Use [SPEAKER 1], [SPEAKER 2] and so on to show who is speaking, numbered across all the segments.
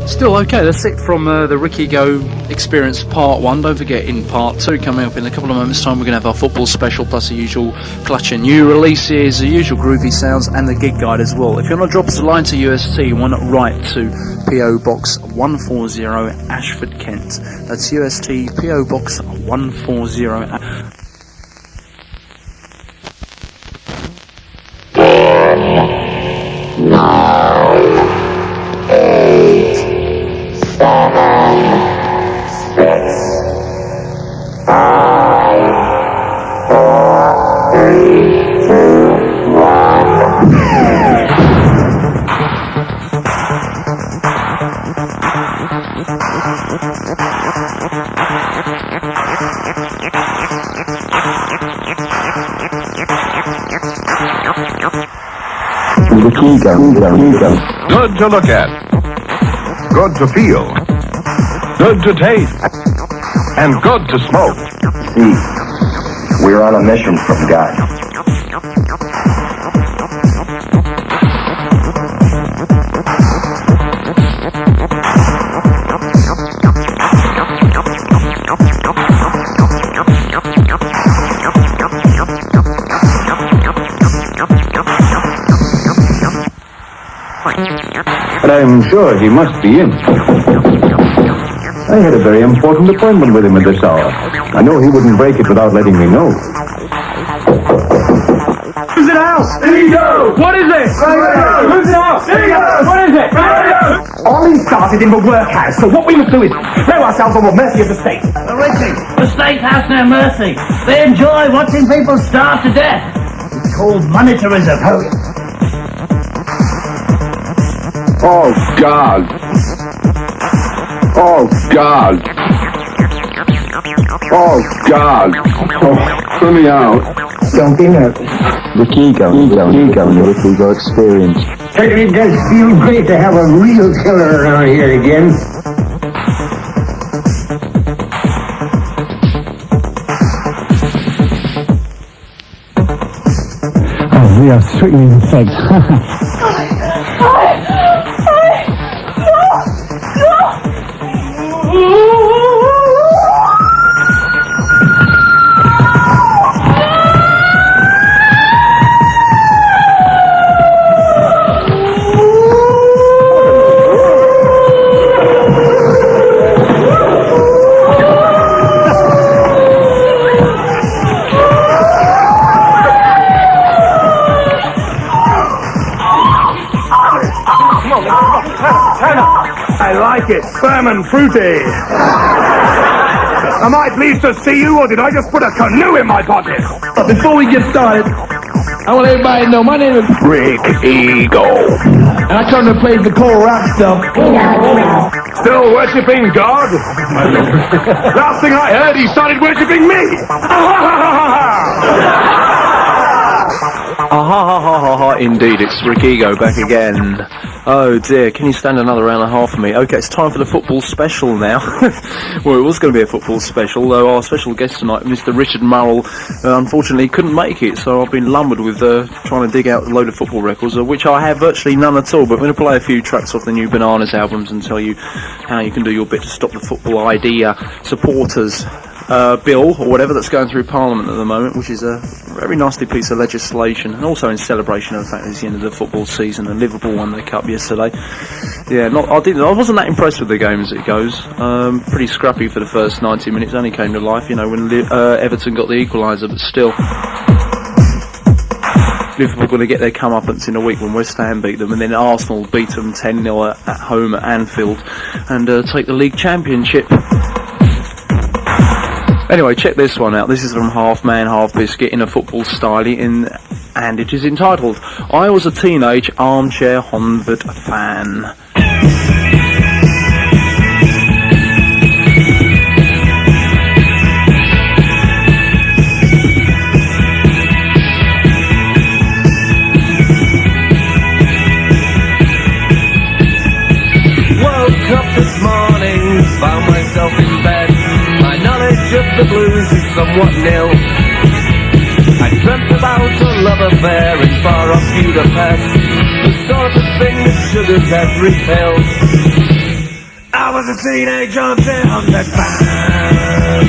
[SPEAKER 1] Still okay, that's it from the Ricky Go Experience Part 1. Don't forget, in Part 2 coming up in a couple of moments' time, we're going to have our football special, plus the usual clutch and new releases, the usual groovy sounds, and the gig guide as well. If you want to drop us a line to UST, why not write to PO Box 140, Ashford, Kent. That's UST, PO Box 140.
[SPEAKER 2] Good to look at, good to feel, good to taste, and good to smoke.
[SPEAKER 3] See, we're on a mission from God.
[SPEAKER 4] But I'm sure he must be in. I had a very important appointment with him at this hour. I know he wouldn't break it without letting me know.
[SPEAKER 5] Who's in the house? There you go! What is it? Who's in the house? There you go! What is it? All he started in the workhouse, so what we must do is throw ourselves on the mercy of the state.
[SPEAKER 6] Richie, the state has no mercy. They enjoy watching people starve to death. It's called monetarism.
[SPEAKER 2] Oh, God. Oh, God. Oh, God. Oh, put me out.
[SPEAKER 3] Don't be nervous.
[SPEAKER 4] Ricky Go, the Ricky Go Experience.
[SPEAKER 3] It does feel great to have a real killer around here again.
[SPEAKER 5] Oh, we are strictly in effect.
[SPEAKER 2] I like it, firm and fruity. Am I pleased to see you, or did I just put a canoe in my pocket?
[SPEAKER 5] Before we get started, I want everybody to know my name is
[SPEAKER 2] Rick Eagle.
[SPEAKER 5] and I come to play the cold rock stuff.
[SPEAKER 2] Still worshipping God? Last thing I heard, he started worshipping me.
[SPEAKER 1] Indeed, it's Rick Ego back again. Oh dear, can you stand another round and a half for me? Okay, it's time for the football special now. Well, it was going to be a football special, though our special guest tonight, Mr. Richard Murrell, unfortunately couldn't make it, so I've been lumbered with trying to dig out a load of football records, of which I have virtually none at all, but I'm going to play a few tracks off the new Bananas albums and tell you how you can do your bit to stop the football idea supporters bill, or whatever, that's going through Parliament at the moment, which is a very nasty piece of legislation, and also in celebration of the fact that it's the end of the football season and Liverpool won their cup yesterday. Yeah, I wasn't that impressed with the game as it goes. Pretty scrappy for the first 90 minutes, only came to life, you know, when Everton got the equaliser, but still. Liverpool going to get their comeuppance in a week when West Ham beat them, and then Arsenal beat them 10-0 at home at Anfield and take the league championship. Anyway, check this one out. This is from Half Man, Half Biscuit in a football style, and it is entitled, I Was a Teenage Armchair Honved Fan.
[SPEAKER 7] Woke up this morning, found myself in bed. My knowledge of the blues is somewhat nil. I dreamt about a love affair in far off Budapest, the sort of thing that sugars every pill. a teenage anti-hundred fan.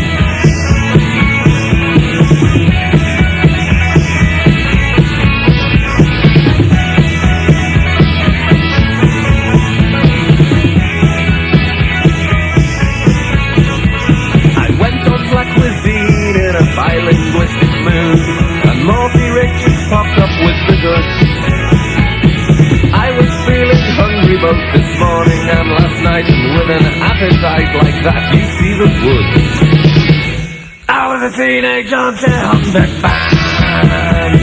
[SPEAKER 7] I went on black cuisine in a bilinguistic mood, and Morty Richards popped up with the goods. I was feeling hungry both this morning and last night, and with an appetite like that you see the woods. I was a teenage anti-hundred fan.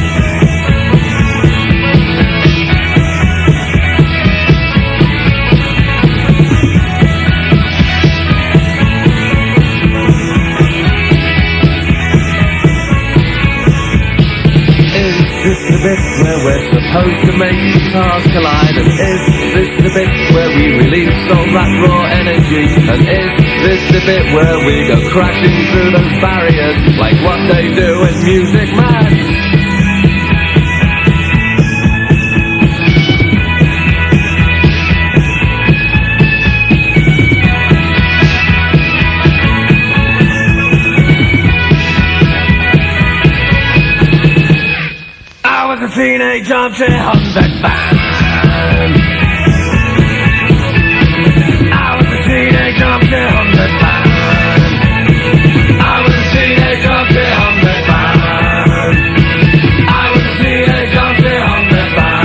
[SPEAKER 7] Is this the bit where we're supposed to make cars collide? And is this the bit where we release all that raw energy? And is this the bit where we go crashing through those barriers like what they do in Music Man? A teenage anti-hundred fan. I was a teenage anti-hundred fan. I was a teenage anti-hundred fan. I was a teenage anti-hundred fan.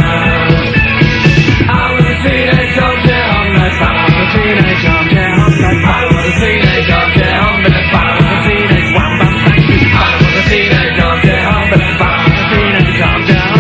[SPEAKER 7] I was a teenage anti-hundred fan. I was a teenage anti-hundred fan. I was a teenage anti-hundred fan. I was a teenage wham-bam thank you. I was a teenage anti-hundred fan. I was a teenage anti-hundred.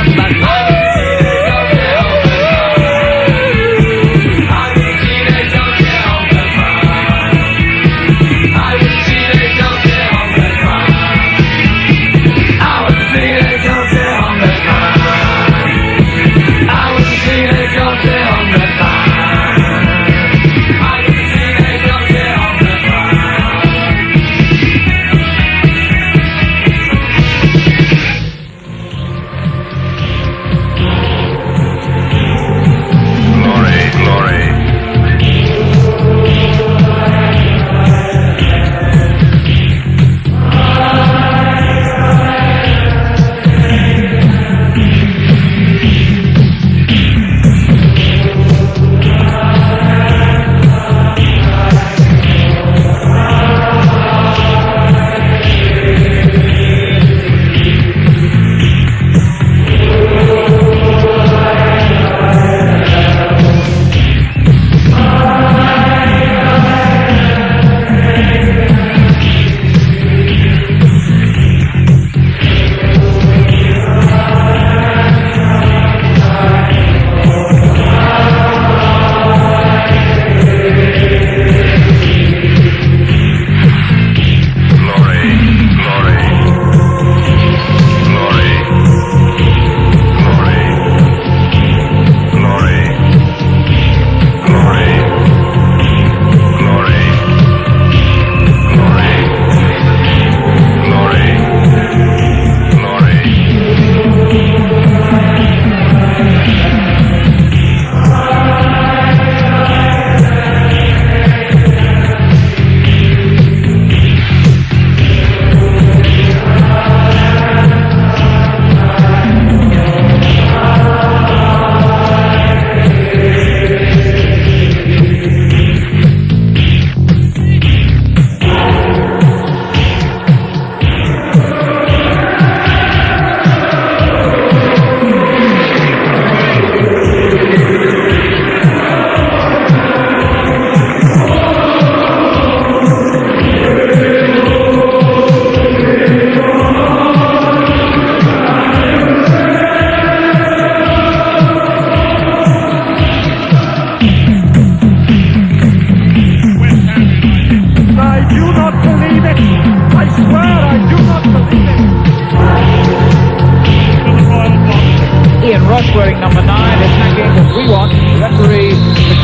[SPEAKER 8] Rush wearing number 9 is hanging as we watch referee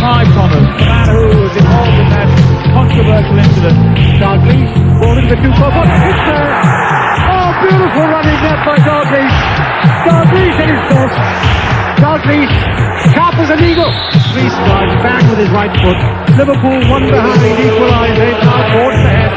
[SPEAKER 8] Clive Thomas, the man who was involved in that controversial incident. Dalglish ball into the 2-4. Oh, beautiful running net by Dalglish. Dalglish at his best. Dalglish sharp as an eagle. 3 strikes. bang with his right foot. Liverpool one behind, equalise. They've now forged ahead.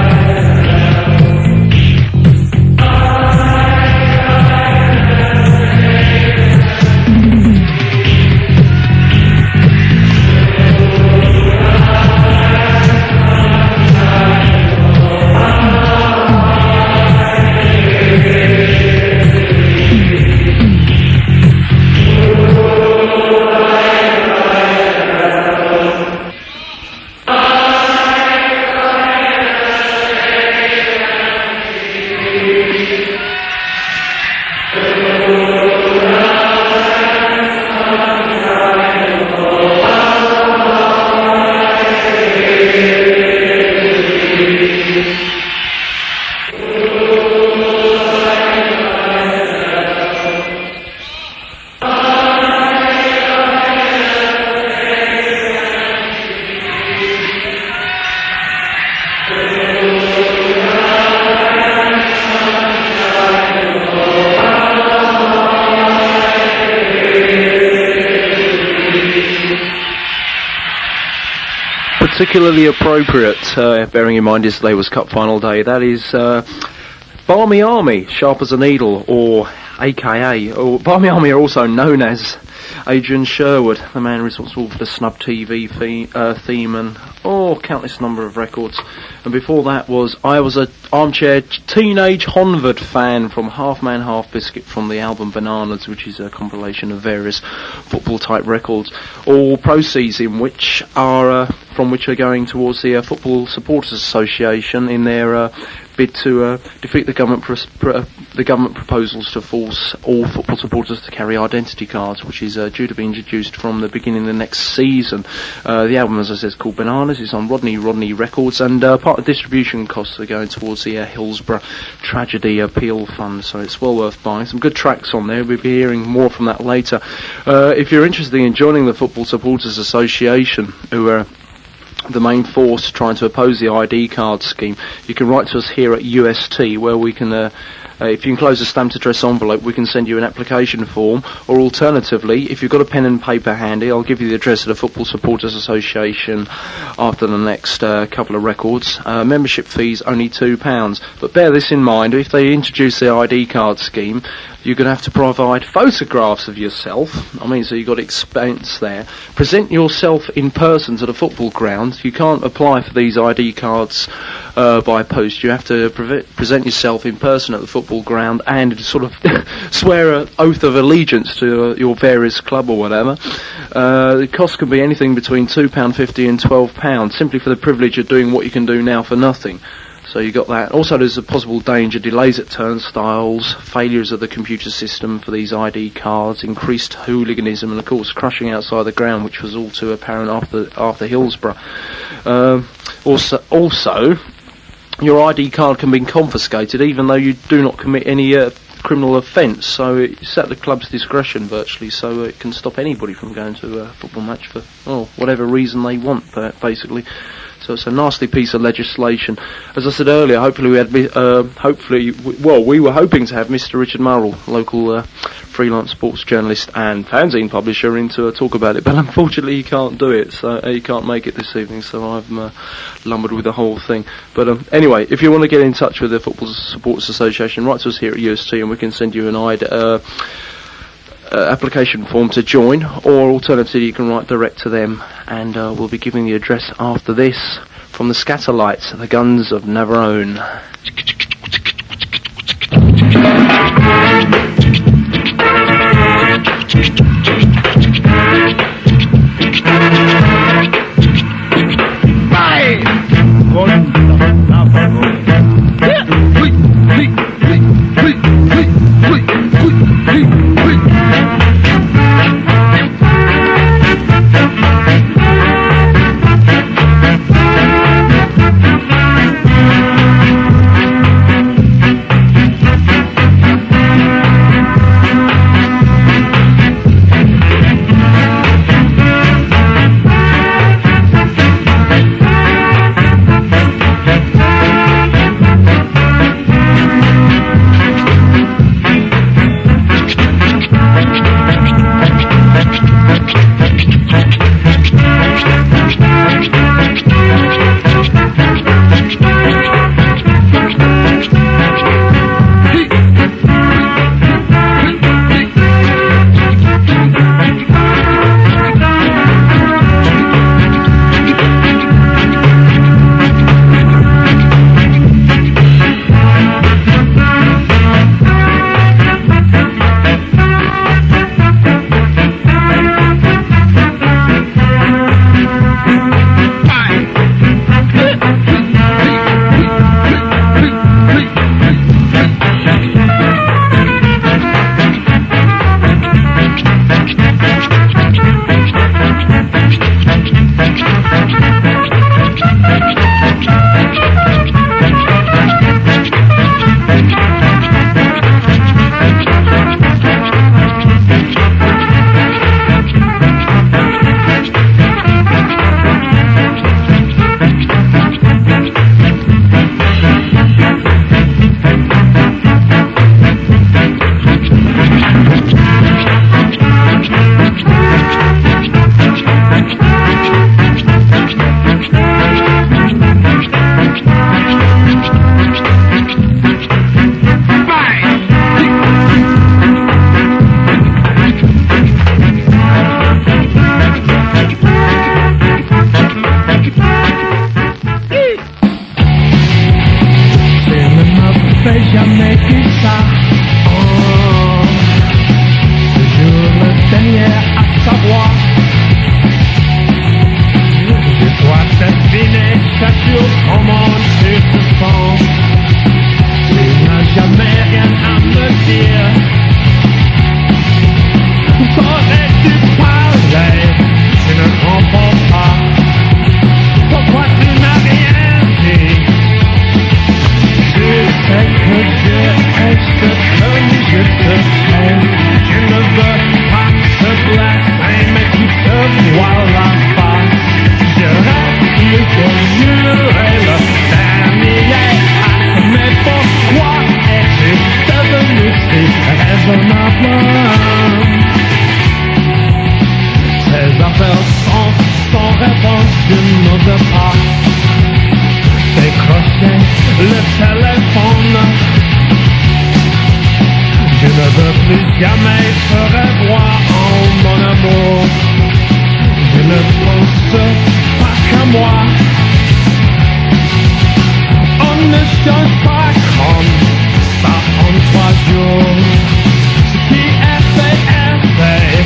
[SPEAKER 1] Particularly appropriate, bearing in mind yesterday's Cup final day. That is Barmy Army, Sharp as a Needle, or AKA, or Barmy Army are also known as Adrian Sherwood, the man responsible for the Snub TV theme and countless number of records. And before that I was an armchair teenage Honved fan from Half Man Half Biscuit from the album Bananas, which is a compilation of various football type records, all proceeds in which are from which are going towards the Football Supporters Association in their bid to defeat the government proposals to force all football supporters to carry identity cards, which is due to be introduced from the beginning of the next season. The album, as I said, is called Bananas. It's on Rodney Records, and part of distribution costs are going towards the Hillsborough Tragedy Appeal Fund, so it's well worth buying. Some good tracks on there. We'll be hearing more from that later. If you're interested in joining the Football Supporters Association, who are the main force trying to oppose the ID card scheme, you can write to us here at UST, where we can if you enclose a stamped address envelope, we can send you an application form, or alternatively, if you've got a pen and paper handy, I'll give you the address of the Football Supporters Association after the next couple of records. Membership fees only £2, but bear this in mind: if they introduce the ID card scheme, you're going to have to provide photographs of yourself. So you've got expense there. Present yourself in person to the football ground. You can't apply for these ID cards by post. You have to present yourself in person at the football ground and sort of swear an oath of allegiance to your various club or whatever. The cost can be anything between £2.50 and £12, simply for the privilege of doing what you can do now for nothing. So you got that. Also, there's a possible danger: delays at turnstiles, failures of the computer system for these ID cards, increased hooliganism, and of course crushing outside the ground, which was all too apparent after Hillsborough. Also, your ID card can be confiscated even though you do not commit any criminal offence, so it's at the club's discretion virtually, so it can stop anybody from going to a football match for whatever reason they want, basically. So it's a nasty piece of legislation. As I said earlier, hopefully we were hoping to have Mr. Richard Murrell, local freelance sports journalist and fanzine publisher, in to talk about it, but unfortunately he can't do it, so he can't make it this evening, so I've lumbered with the whole thing. But anyway, if you want to get in touch with the Football Supporters Association, write to us here at UST and we can send you an application form to join, or alternatively you can write direct to them, and we'll be giving the address after this. From the Scatterlights, the Guns of Navarone.
[SPEAKER 7] et ce sang. Tu n'as jamais rien à me dire. Qu'aurais-tu parlé? Tu ne comprends pas. Pourquoi tu n'as rien dit? Tu sais que je reste comme je te hais. Je ne veux pas te blesser, mais tu te vois la face. Je reste plus que juré le dernier acte. Mais pourquoi es-tu devenu si raisonnable? Ces appels sans réponse, je n'ose pas décrocher le téléphone. Je ne veux plus jamais te revoir en mon amour. Je ne pense pas qu'à moi. On ne change pas comme ça en 3 jours. Ce qui est fait est fait.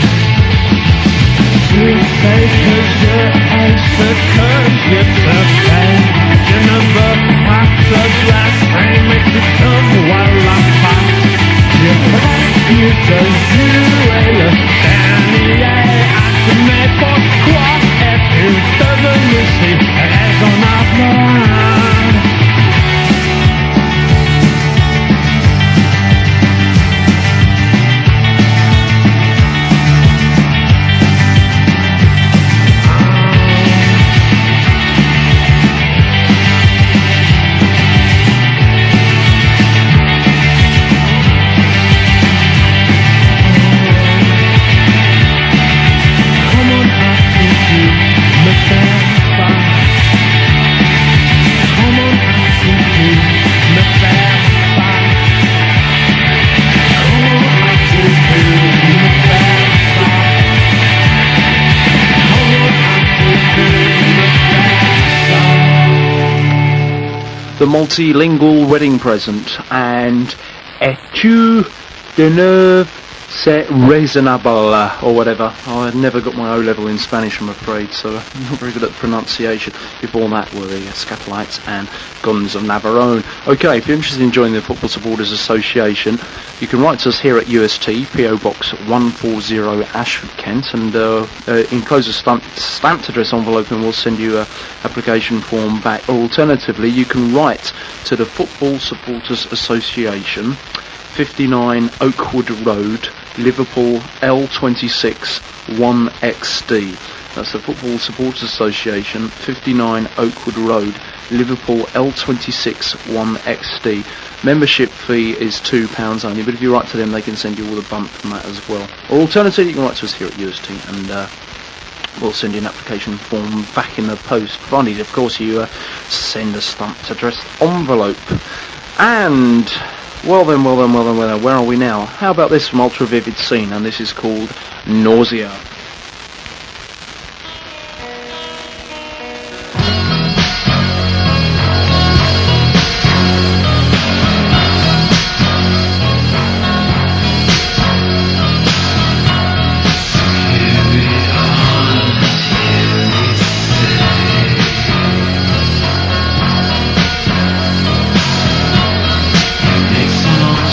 [SPEAKER 7] Tu sais que je hais ce que je te fais. Je ne veux pas te blesser, mais tu te vois la face. Je reste plus que jouer le dernier acte. Mais pourquoi es-tu devenu si raisonnable?
[SPEAKER 1] The multilingual wedding present, and es-tu de neuf c'est raisonnable, or whatever. I never got my O-level in Spanish, I'm afraid, so I'm not very good at the pronunciation. Before that were the Scatolites and Guns of Navarone. Okay, if you're interested in joining the Football Supporters Association, you can write to us here at UST, PO Box 140 Ashford, Kent, and enclose a stamped address envelope and we'll send you a application form back. Or alternatively, you can write to the Football Supporters Association, 59 Oakwood Road, Liverpool, L26 1XD. That's the Football Supporters Association, 59 Oakwood Road, Liverpool, L26 1XD. Membership fee is £2 only, but if you write to them, they can send you all the bump from that as well. Or alternatively, you can write to us here at UST, and we'll send you an application form back in the post, provided, of course, you send a stamped address envelope. And well then, where are we now? How about this from Ultra Vivid Scene, and this is called Nausea.
[SPEAKER 7] Excellent,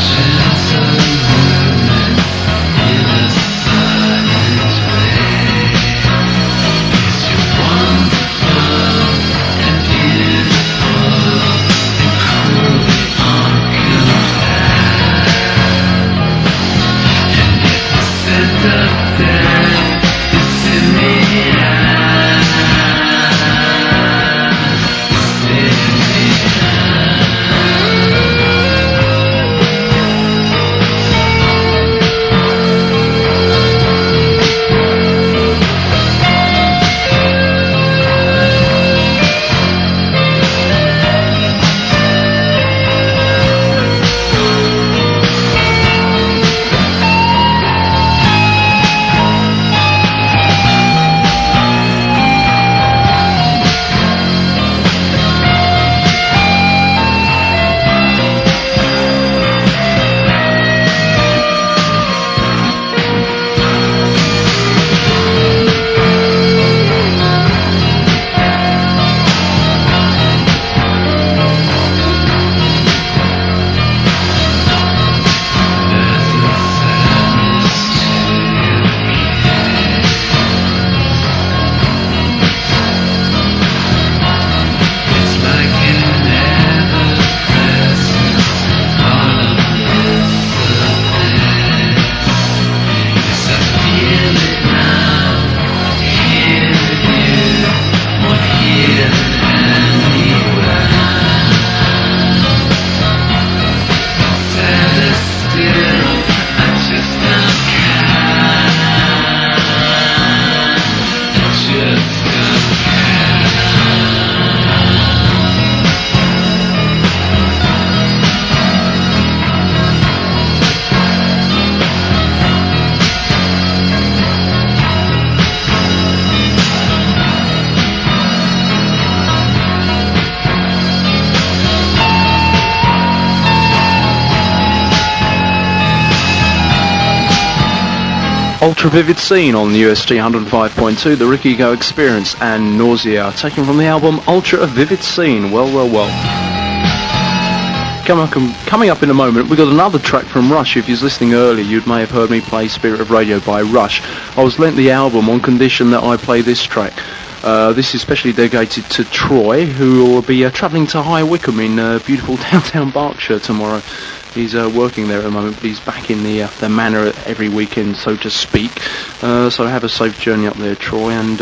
[SPEAKER 1] Ultra Vivid Scene on UST 105.2, the Ricky Go Experience, and Nausea, taken from the album Ultra Vivid Scene. Well. Coming up in a moment, we've got another track from Rush. If you was listening earlier, you may have heard me play Spirit of Radio by Rush. I was lent the album on condition that I play this track. This is specially dedicated to Troy, who will be travelling to High Wycombe in beautiful downtown Berkshire tomorrow. He's working there at the moment, but he's back in the manor every weekend, so to speak. So have a safe journey up there, Troy, and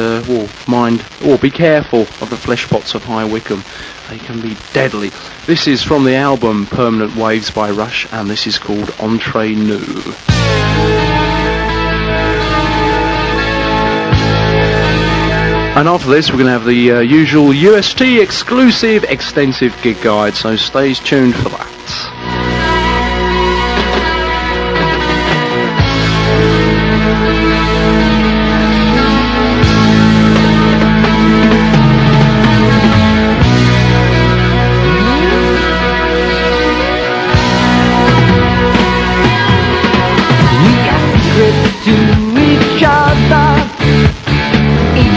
[SPEAKER 1] be careful of the flesh pots of High Wycombe. They can be deadly. This is from the album Permanent Waves by Rush, and this is called Entre Nous. And after this, we're going to have the usual UST exclusive extensive gig guide, so stay tuned for that.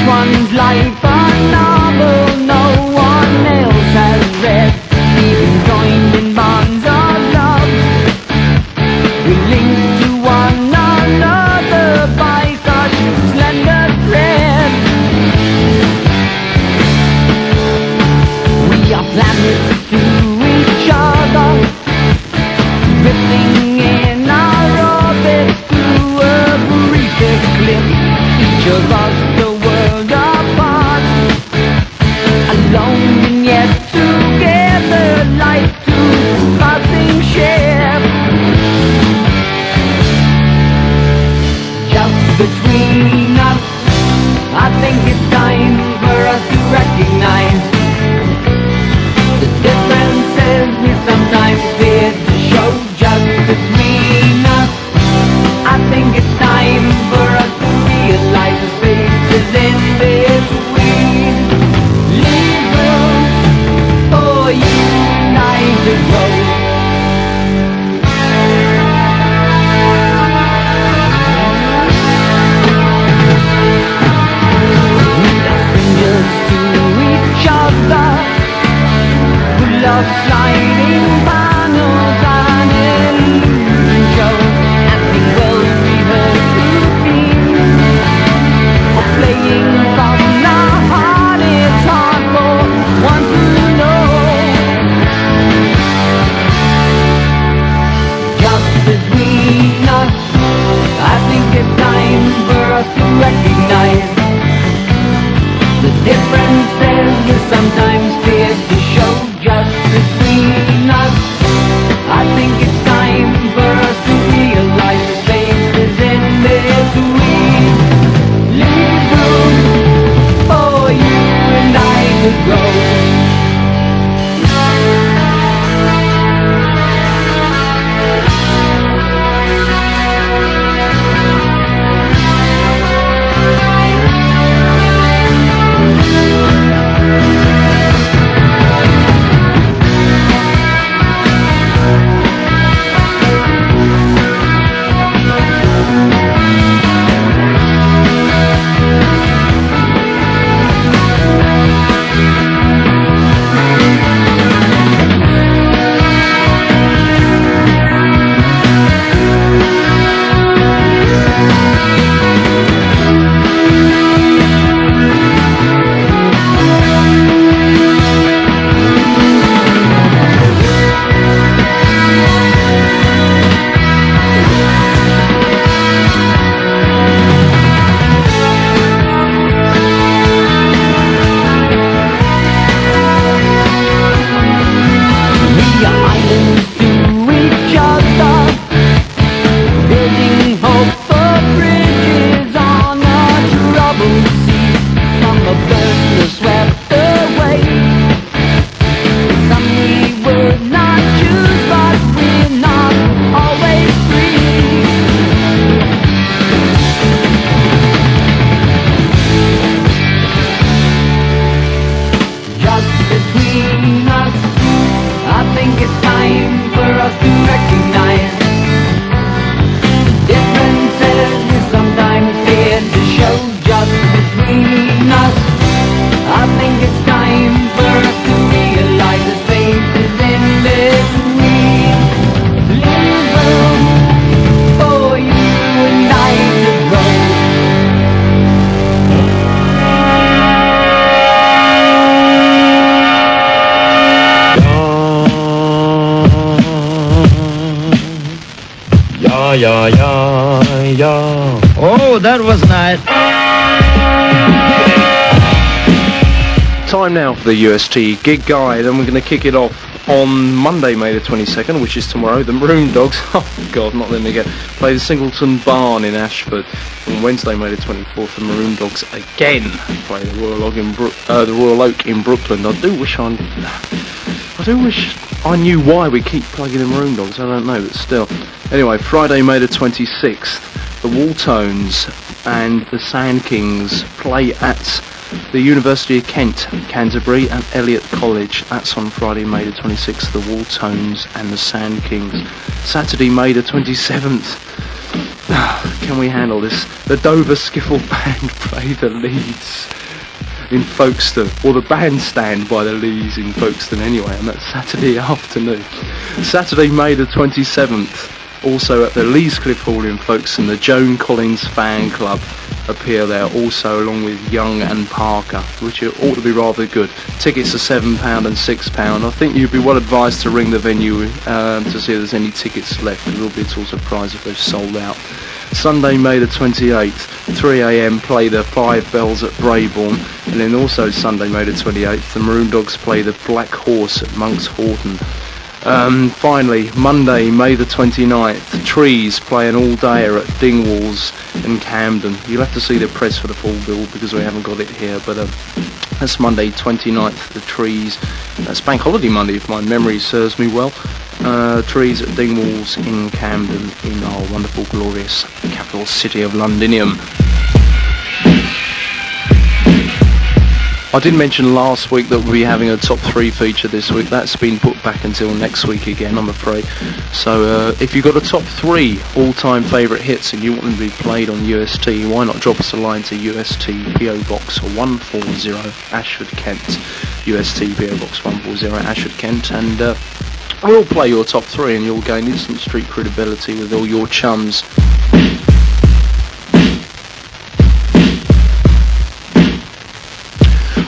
[SPEAKER 9] One's life a novel no one else has read, even joined in bonds of love. We link to one another by such slender threads. We are planets to each other, drifting in our orbit through a brief eclipse. Each of us the world apart, alone and yet together, like two passing ships. Just between us, I think it's time for us to recognize the differences we sometimes fear to show. Just between us, I think it's time for us to realize the spaces in between. Leave room for you and I to grow. Strangers to each other, who love sliding panels and illusion show, acting well rehearsed routines, or playing from the heart. It's hard for one to know. Just between us, I think it's time for us to recognize the differences we sometimes fear to show. Just between us, I think it's time for us to realize the spaces in between. Leave room for you and I to grow.
[SPEAKER 7] yeah, yeah, yeah.
[SPEAKER 6] Oh, that was nice.
[SPEAKER 1] Time now for the UST gig guide, and we're going to kick it off on Monday, May the 22nd, which is tomorrow. The Maroon Dogs, oh God, not them again, play the Singleton Barn in Ashford. On Wednesday, May the 24th, the Maroon Dogs again play the Royal Oak in Brooklyn. I do wish I knew why we keep plugging the Maroon Dogs. I don't know, but still. Anyway, Friday, May the 26th, the Walltones and the Sand Kings play at the University of Kent, Canterbury and Elliott College. That's on Friday, May the 26th, the Walltones and the Sand Kings. Saturday, May the 27th. Can we handle this? The Dover Skiffle Band play the Leeds in Folkestone, or the bandstand by the Lees in Folkestone anyway, and that's Saturday afternoon. Saturday, May the 27th, also at the Leescliffe Hall in Folkestone, the Joan Collins Fan Club appear there also, along with Young and Parker, which ought to be rather good. Tickets are £7 and £6. I think you'd be well advised to ring the venue to see if there's any tickets left. It will be a total surprise if they've sold out. Sunday, May the 28th, 3 a.m. play the Five Bells at Brayborn, and then also Sunday, May the 28th, the Maroon Dogs play the Black Horse at Monks Horton. Finally, Monday, May the 29th, Trees play an all-dayer at Dingwalls in Camden. You'll have to see the press for the full bill because we haven't got it here, but that's Monday 29th, the Trees. That's Bank Holiday Monday if my memory serves me well. Trees at Dingwalls in Camden, in our wonderful, glorious capital city of Londinium. I did mention last week that we'll be having a top 3 feature this week. That's been put back until next week again, I'm afraid. So if you've got a top 3 all-time favourite hits and you want them to be played on UST, why not drop us a line to UST PO Box 140 Ashford, Kent. UST PO Box 140 Ashford, Kent, and we'll play your top 3 and you'll gain instant street credibility with all your chums.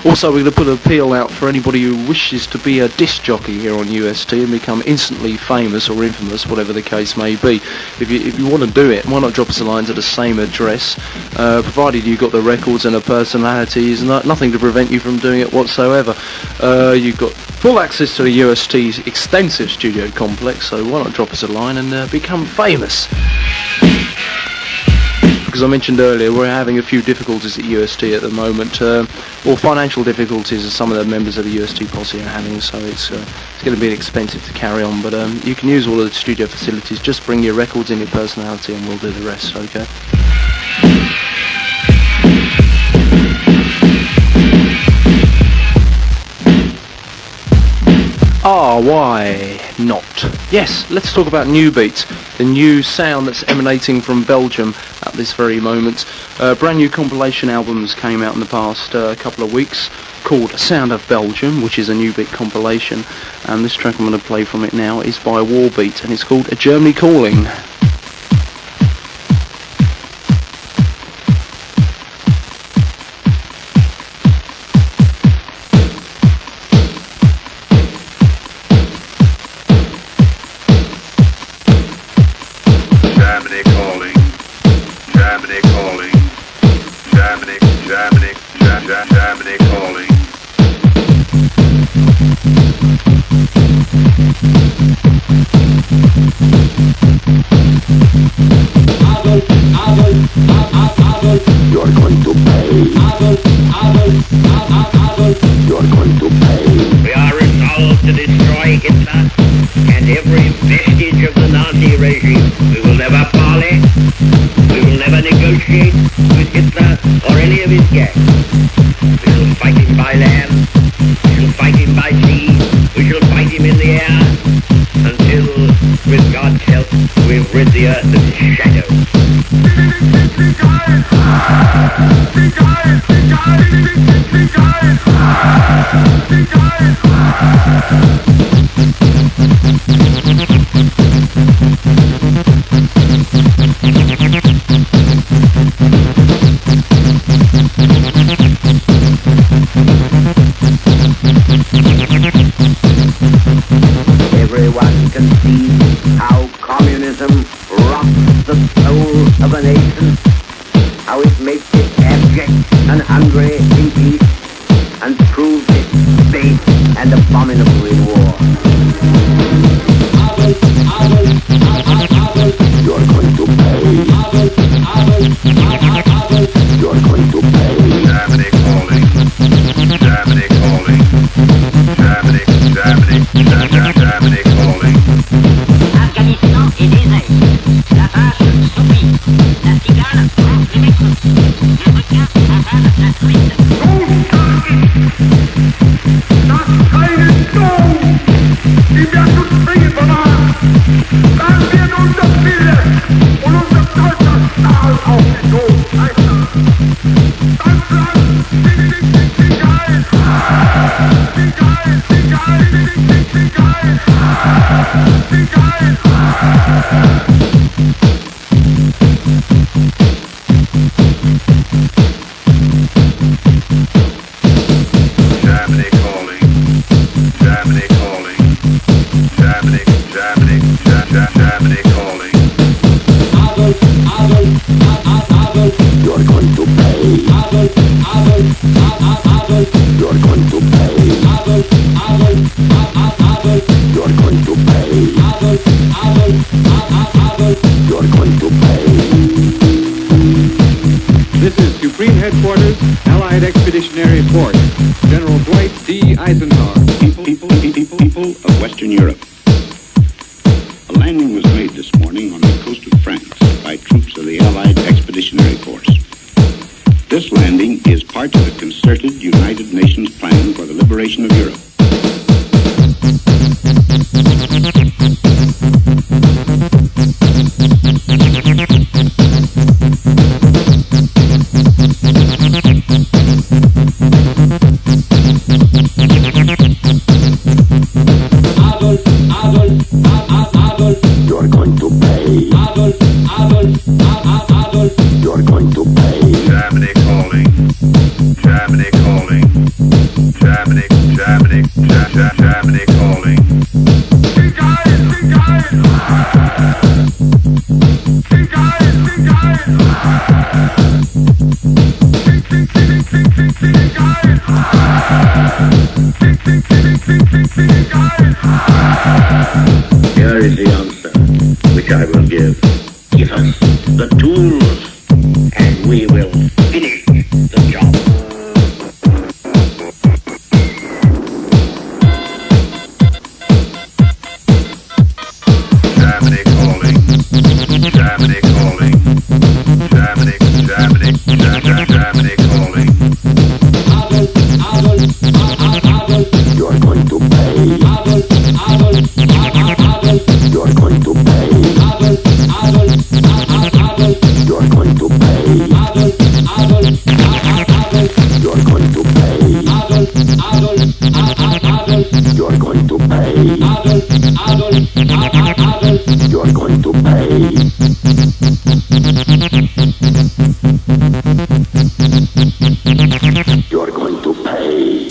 [SPEAKER 1] Also, we're going to put an appeal out for anybody who wishes to be a disc jockey here on UST and become instantly famous or infamous, whatever the case may be. If you want to do it, why not drop us a line to the same address, provided you've got the records and a personality. There's nothing to prevent you from doing it whatsoever. You've got full access to the UST's extensive studio complex, so why not drop us a line and become famous? Because I mentioned earlier, we're having a few difficulties at UST at the moment, or financial difficulties as some of the members of the UST posse are having, so it's going to be expensive to carry on, but you can use all of the studio facilities. Just bring your records and your personality and we'll do the rest, okay? Why not? Yes, let's talk about New Beat, the new sound that's emanating from Belgium at this very moment. Brand new compilation albums came out in the past couple of weeks called Sound of Belgium, which is a New Beat compilation, and this track I'm going to play from it now is by Warbeat and it's called A Germany Calling.
[SPEAKER 3] Everyone can see how communism rocks the soul of a nation, how it makes it abject and hungry in peace, and proves it base and abominable in war. You're going to pay. You're going to pay.
[SPEAKER 2] Germany calling. Germany calling. Germany, Germany, Germany calling.
[SPEAKER 10] Afghanistan est désert. La vache s'oublie. La cigale mange les mecs. Le requin avale la truite.
[SPEAKER 5] Das keine Sturm, die wir zu springen vermag. Dann wird unser Wille und unser stolzer Stahl auf den Tod scheitern. Das Land, die geil! Die geil! Die geil! Die geil! Die geil!
[SPEAKER 2] Germany calling. Germany calling. Germany, Germany, Germany calling.
[SPEAKER 3] You're going to pay. You're going to pay. You're going to pay. You're going to pay.
[SPEAKER 8] This is Supreme Headquarters, Allied Expeditionary Force, General Dwight D. Eisenhower.
[SPEAKER 11] People of Western Europe. A landing was made this morning on the coast of France by troops of the Allied Expeditionary Force. This landing is part of the concerted United Nations plan for the liberation of Europe.
[SPEAKER 3] You're going to pay. You're going to pay.
[SPEAKER 2] Germany calling. Germany calling. Germany, Germany, Germany calling.
[SPEAKER 5] Die geil! Die geil! Die geil! Die geil!
[SPEAKER 3] Here is the answer, which I will give. Give us the tools, and we will finish the job.
[SPEAKER 2] Germany calling. Germany calling. Germany, Germany, Germany calling.
[SPEAKER 3] You're going to pay. You're going to pay. You're going to pay. You're going to pay. You're going to pay. You're going to pay. You're going to pay.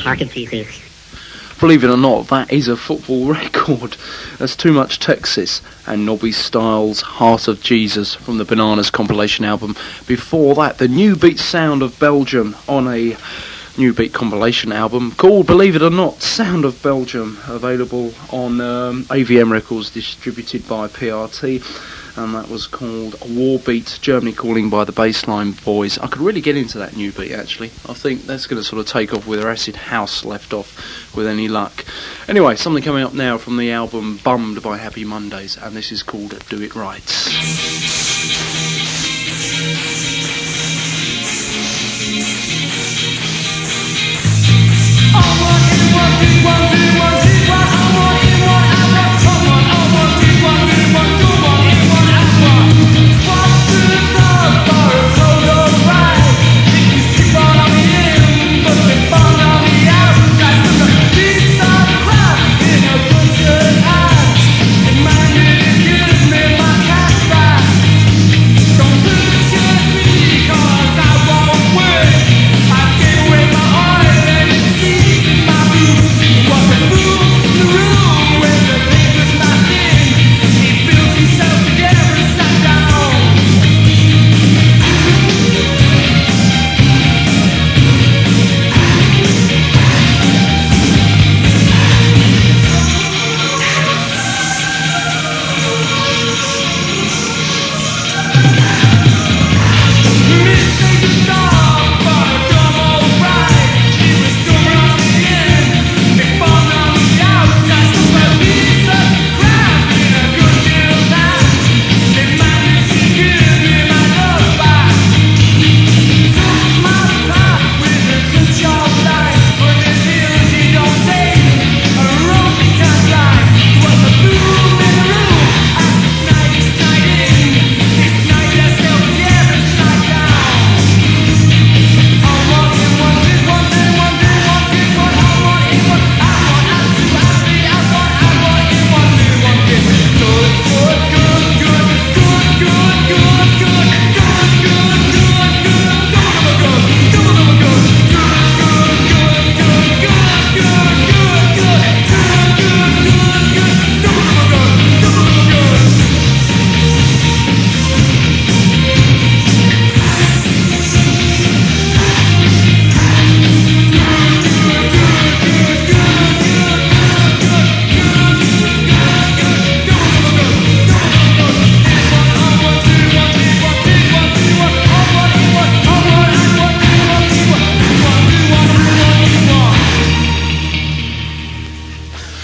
[SPEAKER 10] Parking pieces.
[SPEAKER 1] Believe it or not, that is a football record. That's Too Much Texas and Nobby Styles' Heart of Jesus from the Bananas compilation album. Before that, the New Beat Sound of Belgium on a New Beat compilation album called, believe it or not, Sound of Belgium, available on AVM Records, distributed by PRT. And that was called War Beat, Germany Calling by the Bassline Boys. I could really get into that new beat, actually. I think that's going to sort of take off with their acid house left off, with any luck. Anyway, something coming up now from the album Bummed by Happy Mondays, and this is called Do It Right.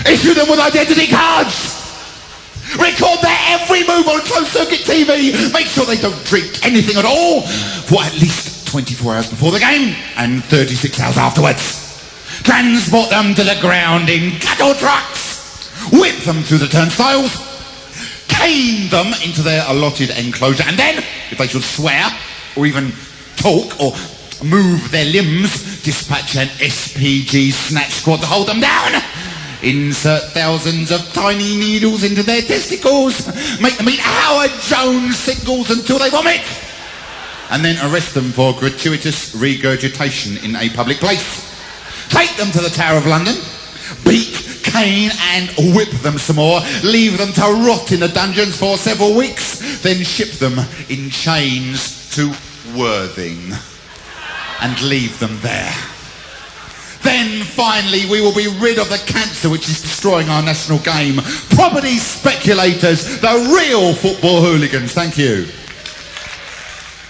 [SPEAKER 12] Issue them with identity cards! Record their every move on closed-circuit TV! Make sure they don't drink anything at all for at least 24 hours before the game and 36 hours afterwards. Transport them to the ground in cattle trucks! Whip them through the turnstiles! Cane them into their allotted enclosure, and then, if they should swear, or even talk, or move their limbs, dispatch an SPG snatch squad to hold them down! Insert thousands of tiny needles into their testicles. Make them eat Howard Jones singles until they vomit. And then arrest them for gratuitous regurgitation in a public place. Take them to the Tower of London. Beat, cane and whip them some more. Leave them to rot in the dungeons for several weeks. Then ship them in chains to Worthing. And leave them there. Then, finally, we will be rid of the cancer which is destroying our national game. Property speculators, the real football hooligans. Thank you.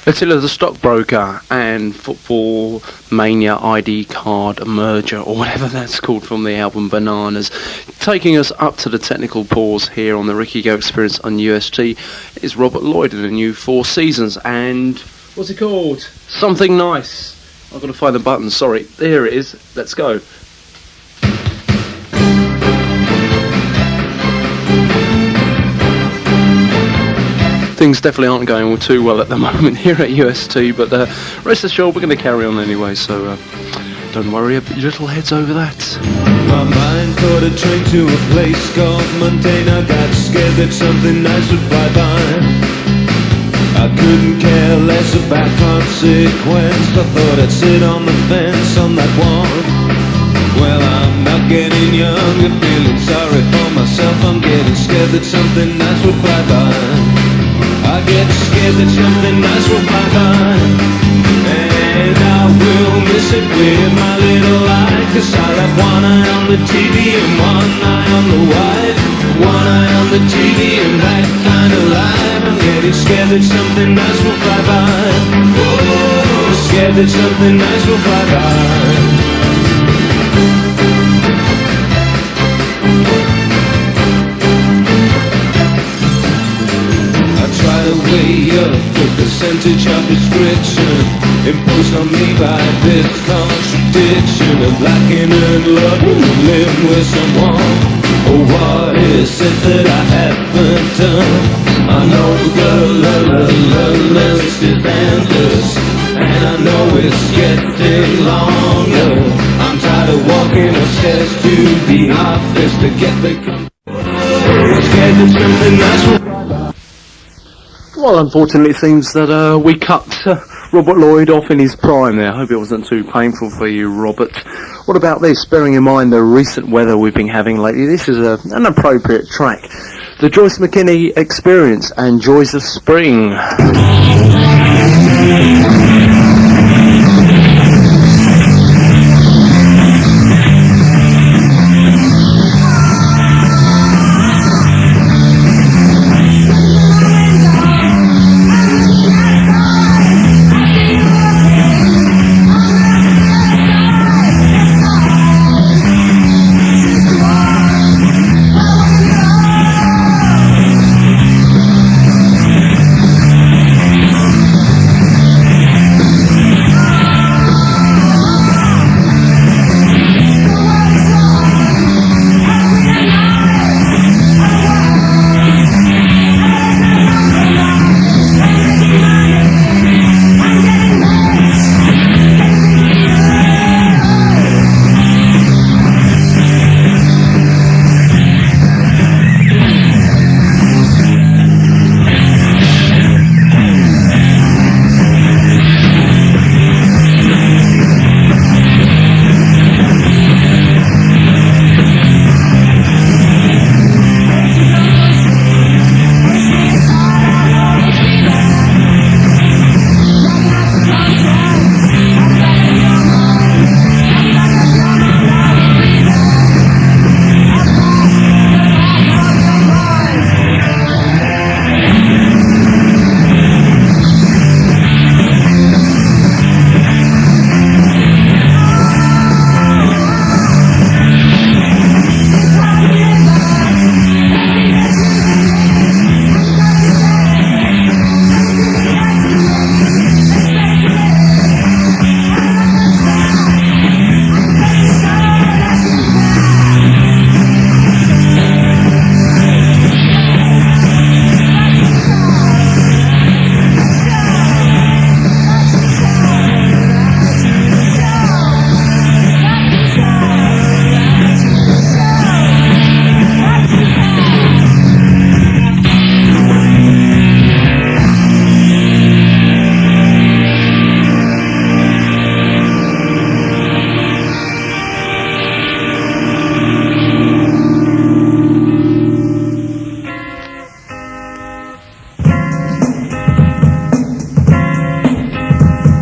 [SPEAKER 1] Attila the Stockbroker and Football Mania ID Card Merger, or whatever that's called, from the album Bananas. Taking us up to the technical pause here on the Ricky Go Experience on UST is Robert Lloyd in the new Four Seasons, and what's it called? Something Nice. I've got to find the button, sorry. There it is. Let's go. Things definitely aren't going too well at the moment here at UST, but rest assured we're going to carry on anyway, so don't worry your little heads over that.
[SPEAKER 7] My mind caught a train to a place called Montana. Got scared that something nice would fly by. I couldn't care less about consequence. I thought I'd sit on the fence on that wall. getting younger, feeling sorry for myself. I'm getting scared that something nice will fly by. I get scared that something nice will fly by, and I will miss it with my little eye. 'Cause I'll have one eye on the TV and one eye on the wide. One eye on the TV and that kind of life. I'm getting scared that something nice will fly by. Oh, scared that something nice will fly by. Way up the percentage of description imposed on me by this contradiction of liking and loving and living with someone. Oh, what is it that I haven't done? I know the list is endless, and I know it's getting longer. I'm tired of walking upstairs to the office to get the scared that something nice will.
[SPEAKER 1] Well, unfortunately, it seems that we cut Robert Lloyd off in his prime there. I hope it wasn't too painful for you, Robert. What about this? Bearing in mind the recent weather we've been having lately, this is an appropriate track. The Joyce McKinney Experience and Joys of Spring.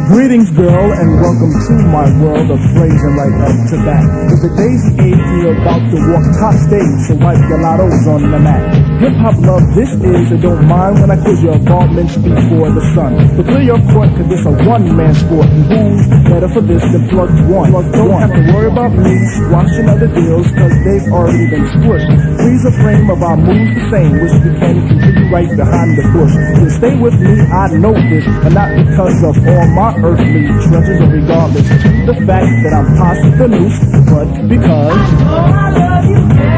[SPEAKER 13] Greetings, girl, and welcome to my world of phrasing right up to bat. With the daisy age, you're about to walk top stage, so wipe your lottos on the mat. Hip-hop love, this is, and don't mind when I quiz your involvement before the sun. But clear your court, cause this a one-man sport, and who's better for this than plug one? Don't have to worry about me squashing other deals, cause they've already been squished. Please a frame of our moves the same, which we can continue right behind the bush. So stay with me, I know this, and not because of all my earthly treasures, or regardless to the fact that I'm past the noose, but because I love you better.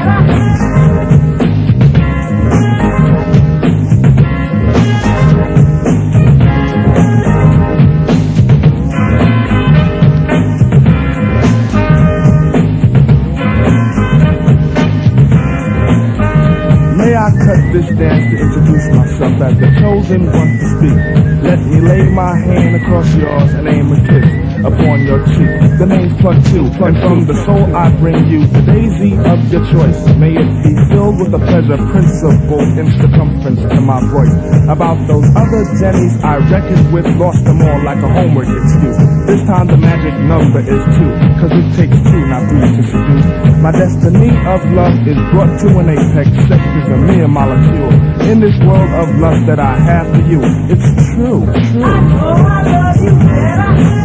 [SPEAKER 13] May I cut this dance to introduce myself as the chosen one to speak. Let me lay my hand across yours and aim a kiss. upon your cheek. The name's Plug 2, and from the soul I bring you the daisy of your choice. May it be filled with a pleasure principle in circumference to my voice. About those other Jennies I reckoned with, lost them all like a homework excuse. This time the magic number is 2, cause it takes 2, not 3 to seduce. My destiny of love is brought to an apex. Sex is a mere molecule in this world of lust that I have for you. It's true, true. I know I love you better.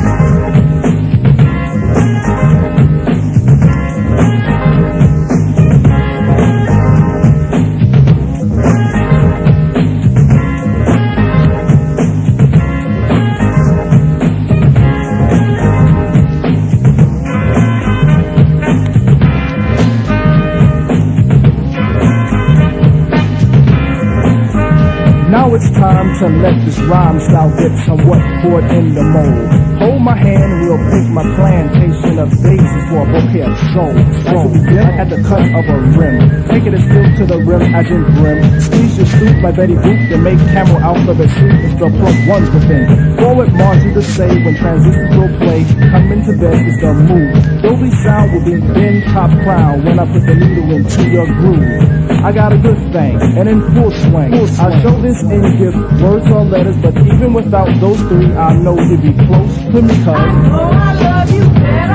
[SPEAKER 13] Now it's time to let this rhyme style get somewhat poured in the mold. Hold my hand, we'll pick my plantation of daisies for a bouquet of soul. So begin at the cut of a rim. Take it as still to the rim as in brim. Squeeze your suit by Betty Boop to make camel alphabet soup. It's the plug ones within. Forward Margie to say when transistors will play. Come into bed is the move. Dolby sound will be thin top crown when I put the needle into your groove. I got a good thing, and in full swing. I'll show this in gift, words or letters, but even without those 3, I know you'd be close to me, cause I know I love you better.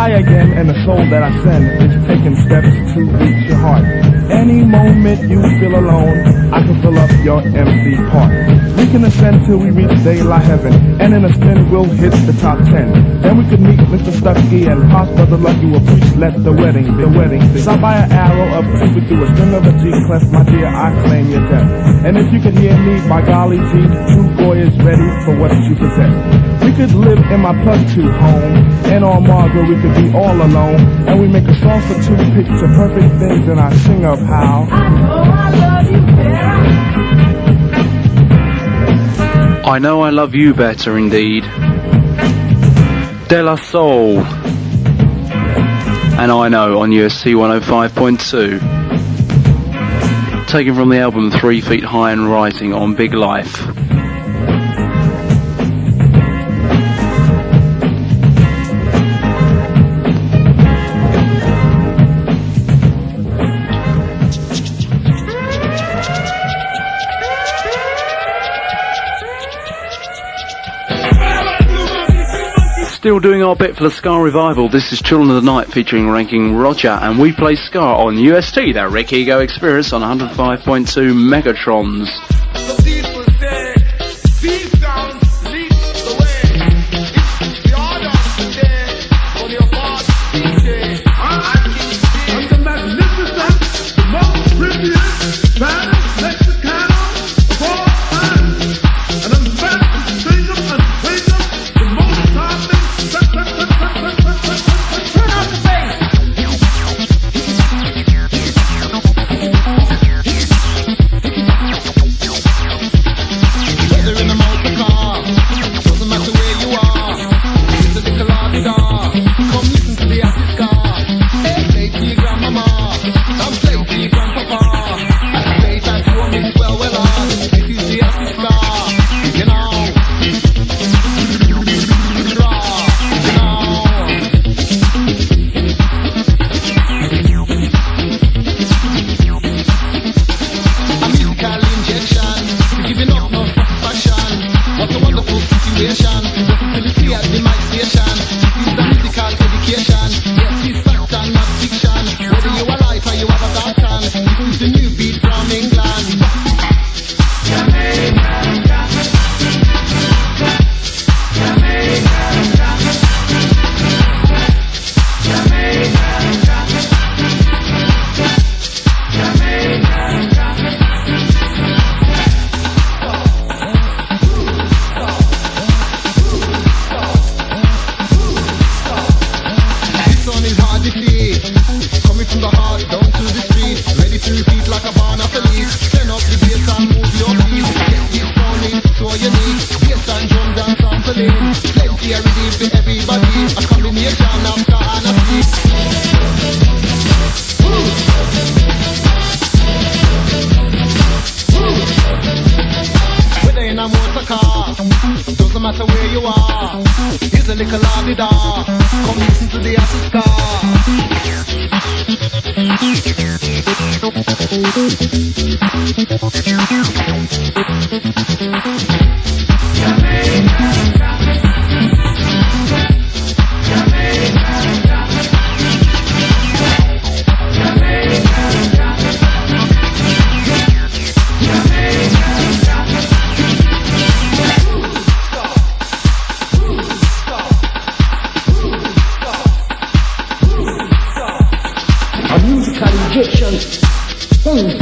[SPEAKER 13] Again, and the soul that I send is taking steps to reach your heart. Any moment you feel alone, I can fill up your empty part. We can ascend till we reach daylight heaven, and in a spin we'll hit the top 10. Then we could meet Mr. Stucky and Pop Brother Lucky will preach let the wedding. Stop by an arrow of 2 with you, a string of a G clef, my dear, I claim your death. And if you could hear me, by golly G, true boy is ready for what you possess. We could live in my Plug 2 home, and on Mars where we could be all alone, and we make a song for 2 picture perfect things, and I sing of how I know I love you better.
[SPEAKER 1] I know I love you better, indeed. De La Soul. And I know on UST 105.2. Taken from the album 3 Feet High and Rising on Big Life. Still doing our bit for the Ska revival. This is Children of the Night featuring Ranking Roger, and we play Ska on UST, that Rick Ego experience on 105.2 Megatrons.
[SPEAKER 14] matter where you are. Here's a little la-di-da. Come listen to the acid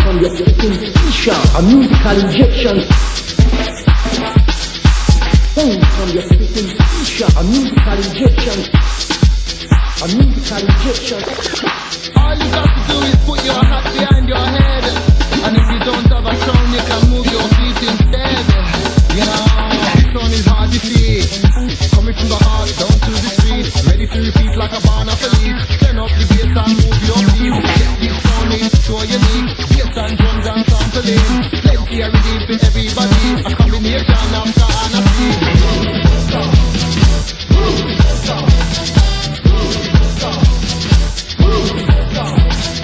[SPEAKER 15] from your sensation, a musical injection. From your sensation, a musical injection. A musical injection.
[SPEAKER 14] All you got to do is put your hat behind your head, and if you don't have a crown, you can move your feet instead. You know, this one is hard to see. Coming from the heart down to the street, ready to repeat like a barn of a leaf. Turn up the bass and move your feet. Get this sound is so unique. Bass and drums and sampling. Plenty of rhythm to everybody. A combination of ska and a beat.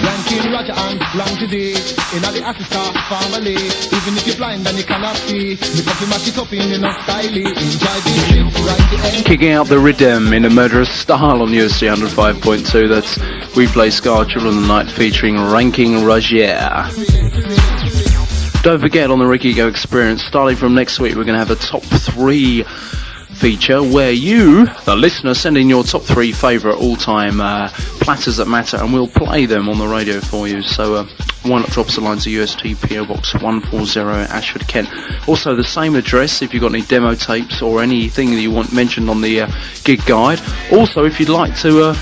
[SPEAKER 14] Ranking Roger and long today. In the Africa family. Even if you're blind and you cannot see, look up to match it up in enough style. Enjoy this trip right the end.
[SPEAKER 1] Kicking out the rhythm in a murderous style on UST 105.2. That's We Play Ska Children of the Night featuring Ranking Roger. Don't forget, on the Ricky Go Experience, starting from next week, we're going to have a top 3 feature where you, the listener, send in your top 3 favourite all-time platters that matter, and we'll play them on the radio for you. So why not drop us a line to UST PO Box 140 Ashford, Kent. Also the same address if you've got any demo tapes or anything that you want mentioned on the gig guide. Also, if you'd like to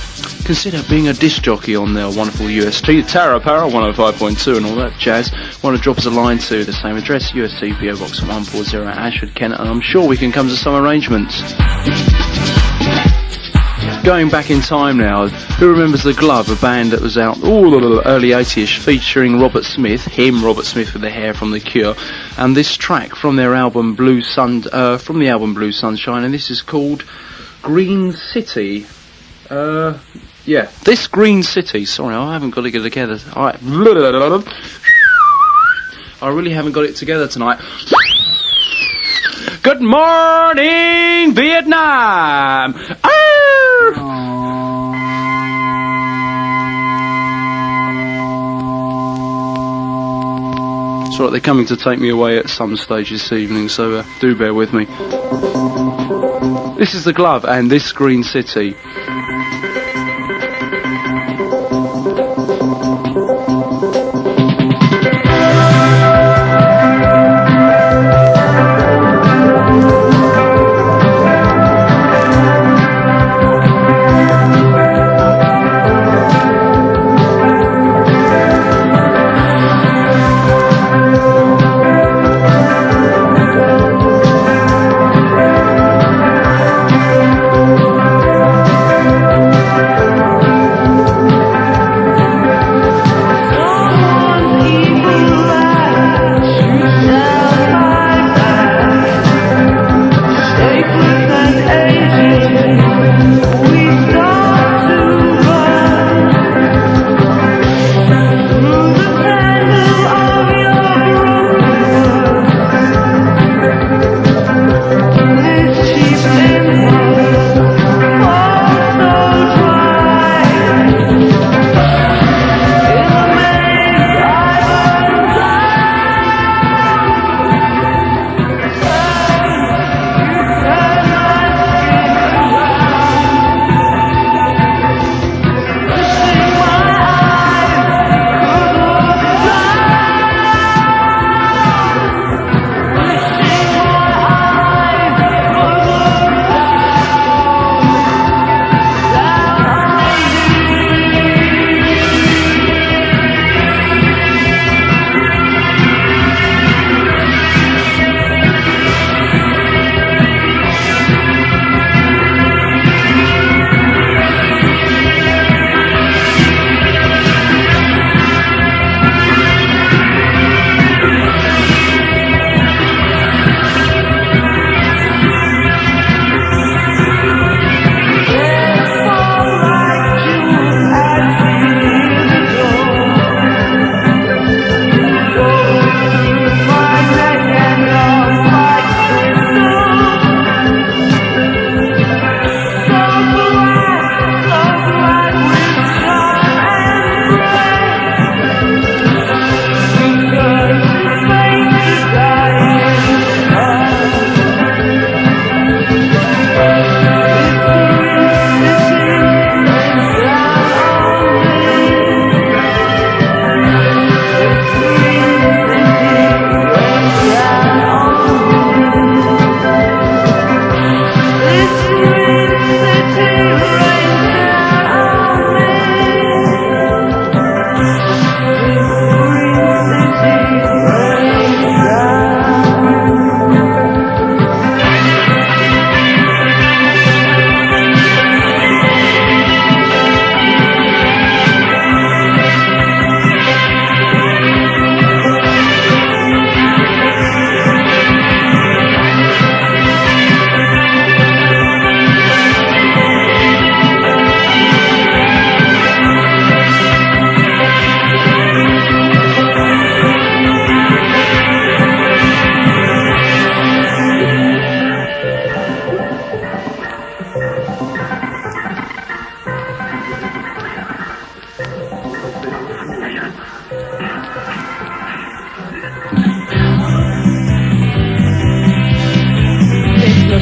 [SPEAKER 1] consider being a disc jockey on the wonderful UST, Tara Para 105.2 and all that jazz, want to drop us a line to the same address, UST PO Box 140 Ashford, Kent, and I'm sure we can come to some arrangements. Going back in time now, who remembers The Glove, a band that was out early 80ish, featuring Robert Smith, Robert Smith with the hair from The Cure, and this track from their album Blue Sunshine, and this is called Green City. This Green City. Sorry, I haven't got it together. I really haven't got it together tonight. Good morning, Vietnam! It's right, they're coming to take me away at some stage this evening, so do bear with me. This is The Glove and This Green City.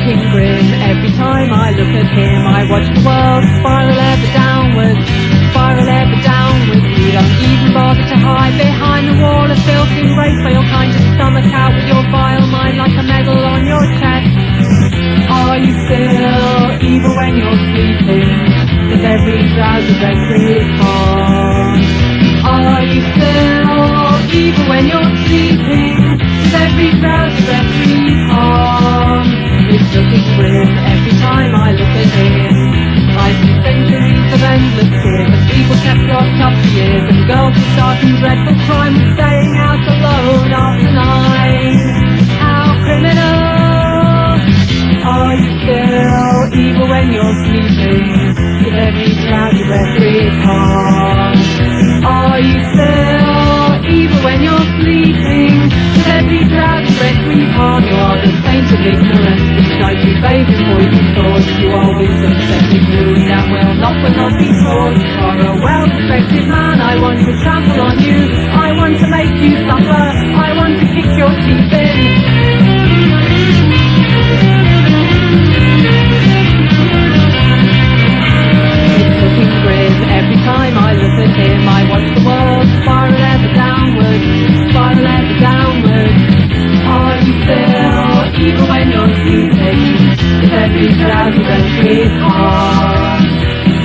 [SPEAKER 16] looking grim. Every time I look at him, I watch the world spiral ever downwards, spiral ever downwards. You don't even bother to hide behind the wall of filth embraced by your kind of stomach out with your vile mind like a medal on your chest. Are you still evil when you're sleeping? Does every drowsy recreate harm? Are you still evil when you're sleeping? Does every drowsy recreate harm? It's looking grim every time I look at him. I see centuries of endless fear, but people kept locked up for years, and girls who started dreadful crime were staying out alone after 9. How criminal! Are you still evil when you're sleeping? With every drowsy referee harm. Are you still evil when you're sleeping? With every drowsy referee harm. You are the saint of ignorance. Each night you bathe in poison thoughts. You are wisdom setting rules that will not be taught. You are a well-respected man. I want to trample on you. I want to make you suffer. I want to kick your teeth in. Every time I look at him, I watch the world spiral ever downward, spiral ever downward. Are you still evil when you're sleeping? With every drowsy recreate harm.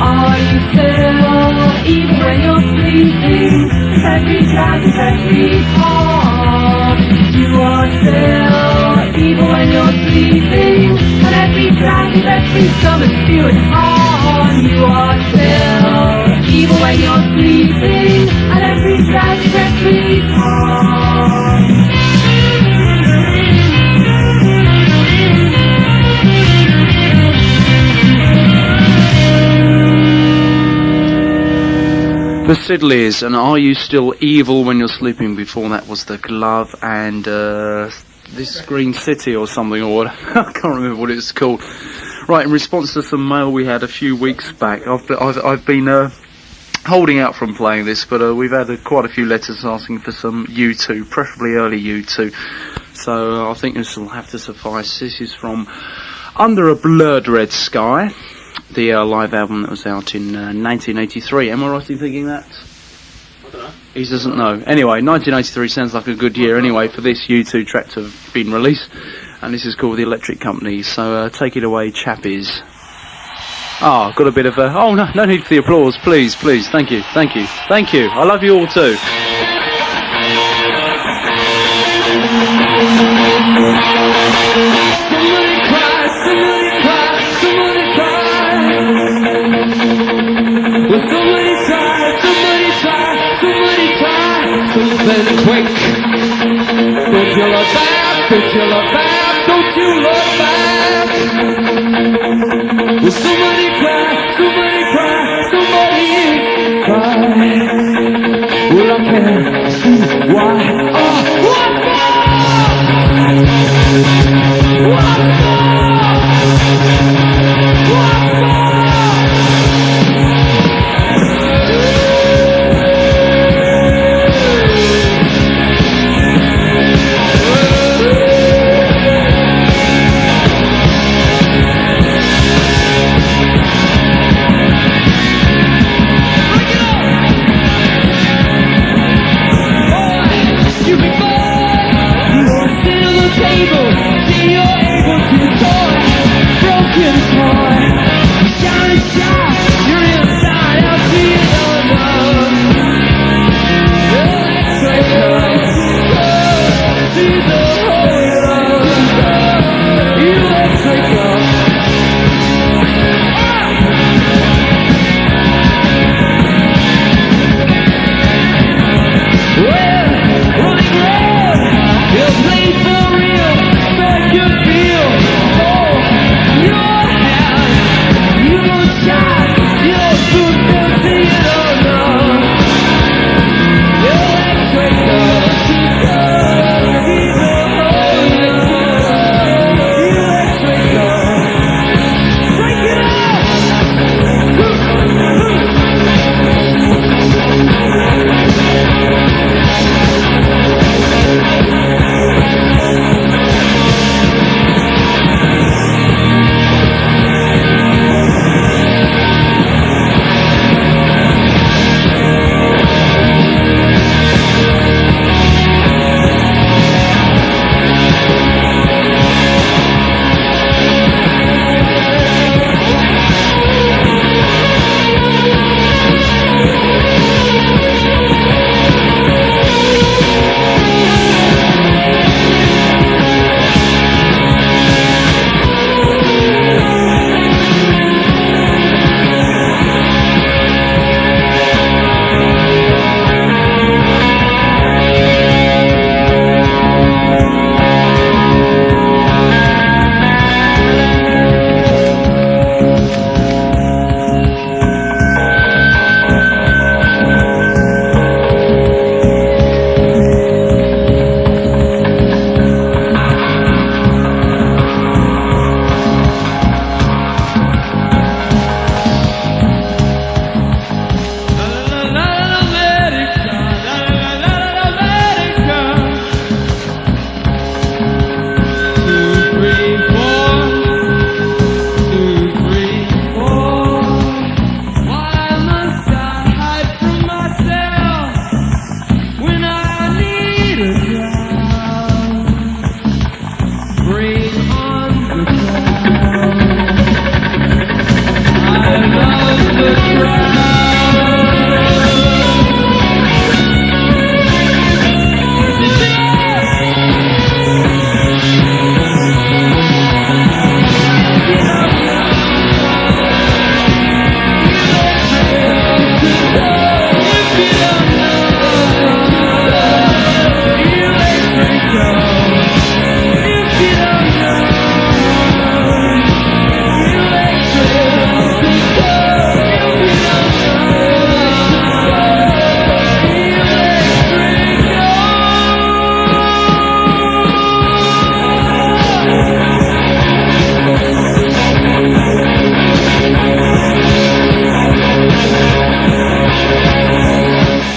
[SPEAKER 16] Are you still evil when you're sleeping? With every drowsy recreate harm. You are still evil when you're sleeping, and every drowsy recreate summons you and harm. You are still evil when you're sleeping, and every drowsy recreate harm.
[SPEAKER 1] The Sidleys, and Are You Still Evil When You're Sleeping? Before that was The Glove and This Green City or something, or I can't remember what it's called. Right, in response to some mail we had a few weeks back, I've been holding out from playing this, but we've had quite a few letters asking for some U2, preferably early U2. So I think this will have to suffice. This is from Under a Blurred Red Sky, the live album that was out in 1983. Am I right in thinking that? I don't know. He doesn't know. Anyway, 1983 sounds like a good year anyway for this U2 track to have been released. And this is called The Electric Company. So take it away, chappies. Ah, got a bit of a... Oh, no need for the applause. Please, please. Thank you, thank you, thank you. I love you all too.
[SPEAKER 7] Somebody quick. Don't you look back, don't you look back, don't you look back. Will somebody cry, somebody cry, somebody cry. Well, I can't see why. Oh, what more? What more? What more?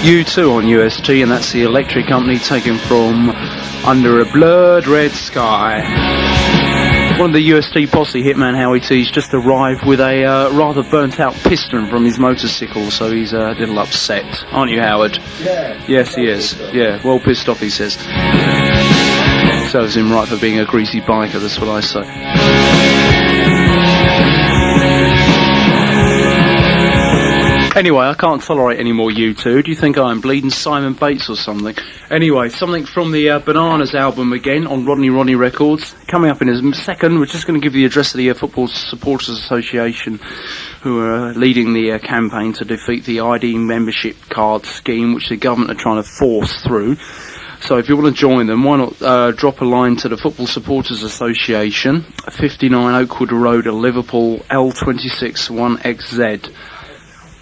[SPEAKER 1] U2 on UST, and that's the Electric Company taken from Under a Blurred Red Sky. One of the UST posse, Hitman Howie T's, just arrived with a rather burnt out piston from his motorcycle, so he's a little upset. Aren't you, Howard?
[SPEAKER 17] Yeah.
[SPEAKER 1] Yes, he is. Yeah, well pissed off, he says. Serves him right for being a greasy biker, that's what I say. Anyway, I can't tolerate any more U2. Do you think I'm bleeding Simon Bates or something? Anyway, something from the Bananas album again on Rodney Records. Coming up in a second, we're just going to give you the address of the Football Supporters Association, who are leading the campaign to defeat the ID membership card scheme, which the government are trying to force through. So if you want to join them, why not drop a line to the Football Supporters Association, 59 Oakwood Road, Liverpool, L26 1XZ.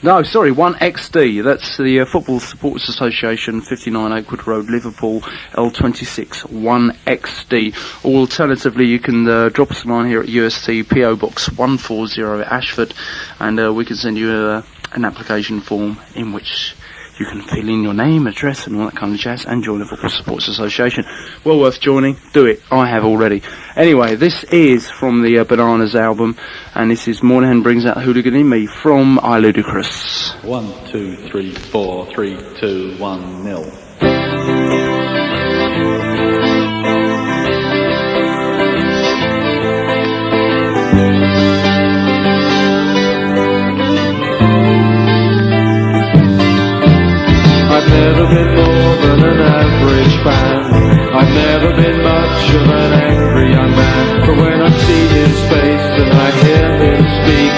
[SPEAKER 1] No, sorry, 1XD. That's the Football Supporters Association, 59 Oakwood Road, Liverpool, L26 1XD. Or alternatively, you can drop us a line here at UST, PO Box 140 Ashford, and we can send you an application form in which you can fill in your name, address, and all that kind of jazz, and join the Football Supporters Association. Well worth joining. Do it. I have already. Anyway, this is from the Bananas album, and this is Moynihan Brings Out the Hooligan in Me from I Ludicrous.
[SPEAKER 17] 1, 2, 3, 4, 3, 2, 1, 0.
[SPEAKER 7] I've never been more than an average fan. I've never been much of an angry young man. But when I see his face and I hear him speak,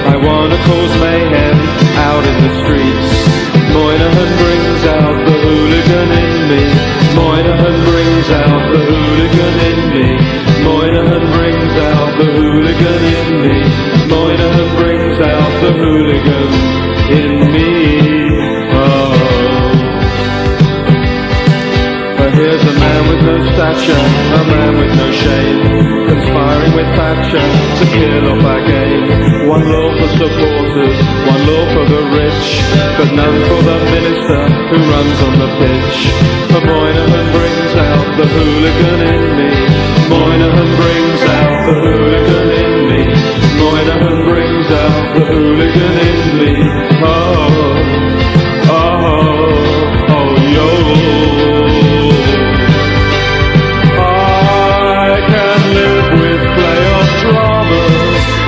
[SPEAKER 7] I wanna cause mayhem out in the streets. Moynihan brings out the hooligan in me. Moynihan brings out the hooligan in me. Moynihan brings out the hooligan in me. Moynihan brings out the hooligan in me. Here's a man with no stature, a man with no shame, conspiring with Thatcher to kill off our game. One law for supporters, one law for the rich, but none for the minister who runs on the pitch. For Moynihan brings out the hooligan in me. Moynihan brings out the hooligan in me. Moynihan brings out the hooligan in me. Oh, oh, oh, yo.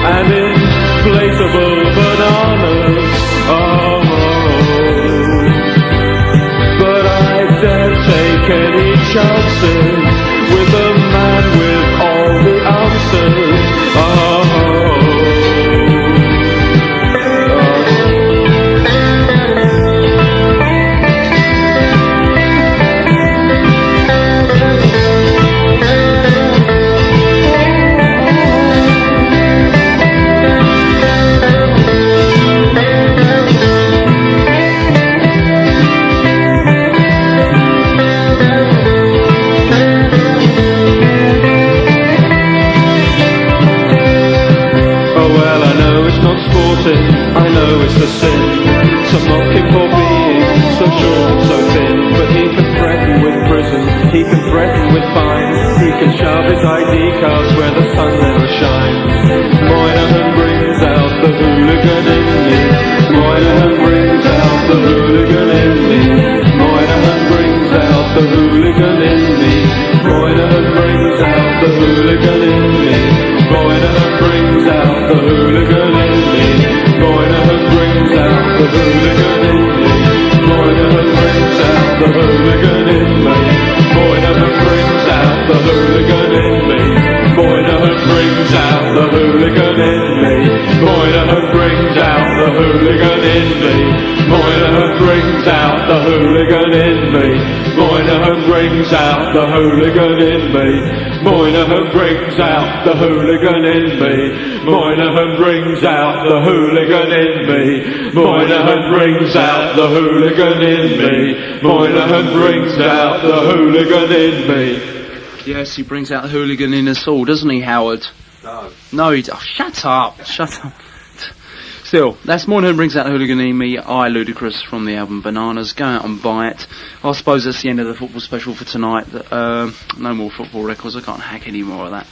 [SPEAKER 7] And inflatable bananas, oh, but I dare take any chances with a man with all the answers, I know it's a sin to mock him for being so short and so thin, but he can threaten with prison, he can threaten with fines, he can shove his ID cards where the sun never shines. Moynihan brings out the hooligan in me. Moynihan brings out the hooligan in me. Moynihan brings out the hooligan in me. Moynihan brings out the hooligan in me. Moynihan brings out the hooligan in me. Moynihan brings out the hooligan in me. Moynihan brings out the hooligan in me. Moynihan brings out the hooligan in me. Moynihan brings out the hooligan in me. Moynihan brings out the hooligan in me. Moynihan brings out the hooligan in me. Moynihan brings out the hooligan in me. Moynihan brings out the hooligan in me. Moynihan brings out the hooligan in me. Moynihan brings out the hooligan in me. Moynihan brings out the hooligan in me.
[SPEAKER 1] Yes, he brings out the hooligan in us all, doesn't he, Howard?
[SPEAKER 17] No.
[SPEAKER 1] No, he... Oh, shut up. Shut up.
[SPEAKER 17] Still, that's more than brings out Hooligan in Me, I Ludicrous from the album Bananas. Go out and buy it. I suppose that's the end of the football special for tonight. No more football records, I can't hack any more of that.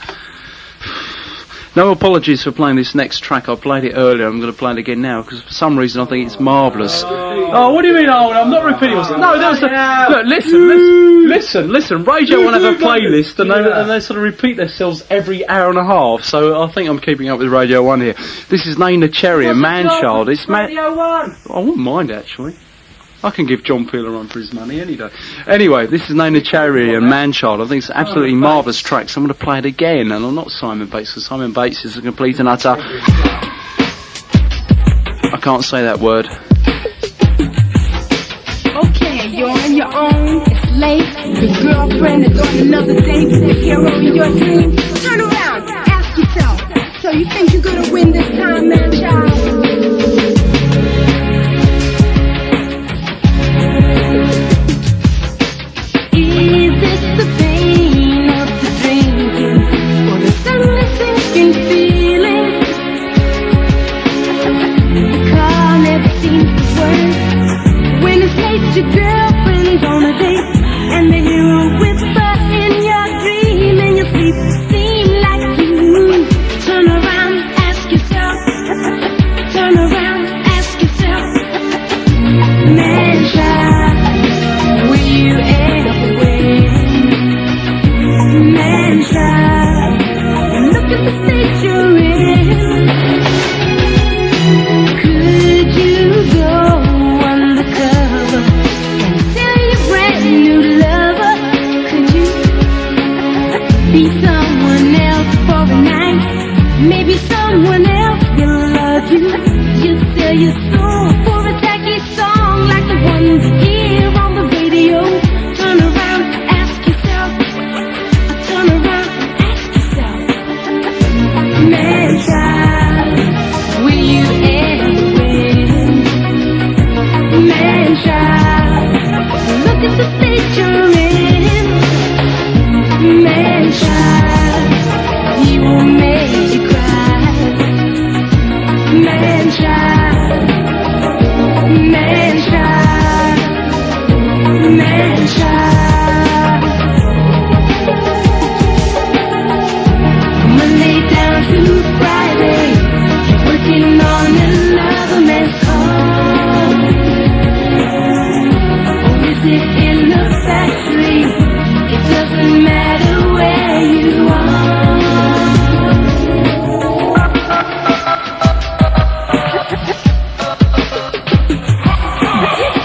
[SPEAKER 17] No apologies for playing this next track. I played it earlier, I'm going to play it again now, because for some reason I think it's marvellous. Oh, what do you mean, oh, I'm not repeating myself. No, there was look, listen, Radio 1 have a playlist, and they sort of repeat themselves every hour and a half, so I think I'm keeping up with Radio 1 here. This is Nana Cherry and Manchild. It's Radio 1! I wouldn't mind, actually. I can give John Peel a run for his money any day. Anyway, this is Nana Cherry and Manchild. I think it's an absolutely marvellous track, so I'm going to play it again. And I'm not Simon Bates, because Simon Bates is a complete and utter... I can't say that word.
[SPEAKER 18] Okay, you're on your own, it's late. Your girlfriend is on another date with the hero in your dream. Turn around, ask yourself, so you think you're gonna win this time, Manchild? Is this the pain of the drinking, or the suddenly sinking feeling? The car never seems to work when it's late. Your girlfriend's on a date, and the hero whisper in your dream, and your sleep seem like you. Turn around, ask yourself. Turn around, ask yourself. Man-child, will you ever win? Man-child, look at the state you're in. Could you go undercover and steal your brand new lover? Could you be someone else for a night? Maybe someone else will love you. You sell your soul for a tacky song like the ones you hear on the radio. Turn around, ask yourself. Turn around, ask yourself. Man-child, will you ever win? Man-child, look at the state you're in. Man-child, he will make you cry. Man-child, man-child, man-child. Monday down to Friday, working on another man's car. Or is it in the factory? It doesn't matter where you are.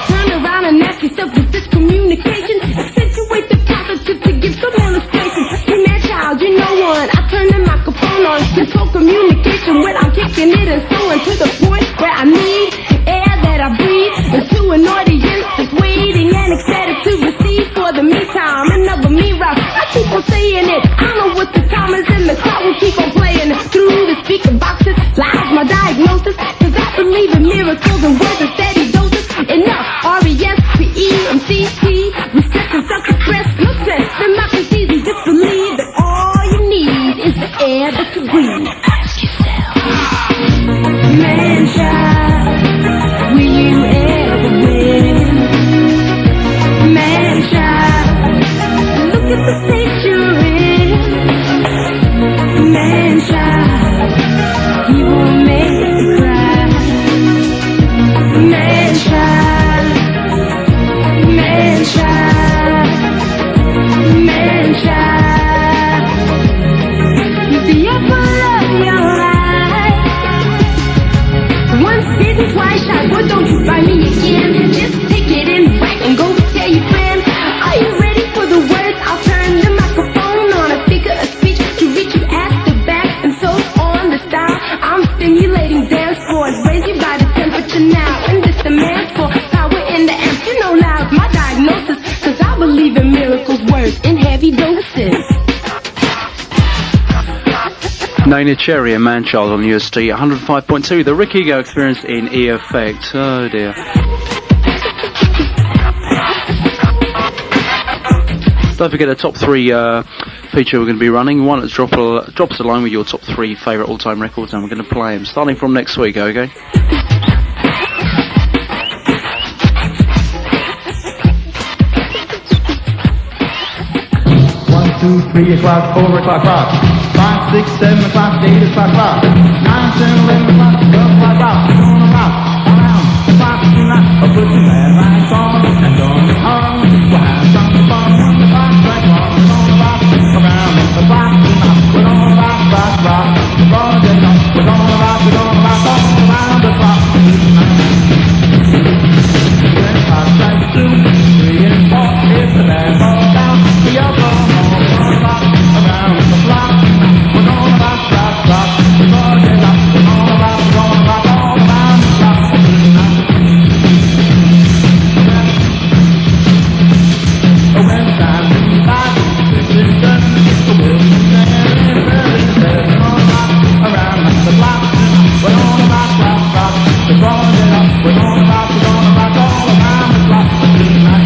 [SPEAKER 18] Turn around and ask yourself, is this communication? Accentuate the positive to give some illustration. Hey, man-child, you know what? I turn the microphone on, control communication when I'm kicking it and so on to the point where I need air that I breathe into an audience that's waiting and excited to receive. For the meantime, another me rock. I keep on saying it. I know what the time is, and the crowd will keep on playing it through the speaker boxes. Lies my diagnosis, cause I believe in miracles and words of steady doses. Enough, R-E-S-P-E-M-C-T, reception, self-express, no stress, democracies, and just believe that all you need is the air that you breathe. Ask yourself, man-child, will you ever win? Man-child, look at the state you're in. Man-child, he will make you cry. Man-child, man-child, man-child, he's the apple of your eye. Once bitten, twice shy, boy, don't you find me again. Just take it in right and go tell your friend. Are you ready for the words? I'll turn the microphone on a figure of speech to reach you at the back and so on the style. I'm stimulating dance floors, raise you by the temperature now. And this demands for power in the amp. You know loud's my diagnosis, cause I believe in miracles, words in heavy doses.
[SPEAKER 17] Nana Cherry and Manchild on UST 105.2, the Rick Ego Experience in E Effect. Oh dear. Don't forget the top three feature we're going to be running. One that drops a line with your top three favourite all-time records, and we're going to play them starting from next week, okay?
[SPEAKER 14] 2, 3 o'clock, 4 o'clock, 5, 6, 7 o'clock, 8 o'clock, 9, 10, 11 o'clock, 12 o'clock, we're gonna rock around the clock tonight. Put your mad lights on and don't get hung. We'll have some fun when the clock strikes 1. We're gonna rock around the clock tonight. We're gonna rock, rock, rock all day long. We're gonna rock all around the clock tonight. When clock strikes 2, 3 and 4, if the band falls down, we all go home. We're gonna rock around the clock tonight. We're gonna rock, rock, rock all day long. We're gonna rock all around the clock tonight. When time is by, this is done. We'll be there in early bed. We're gonna rock around the clock tonight. We're gonna rock, rock, rock all day long. We're gonna rock all around the clock tonight.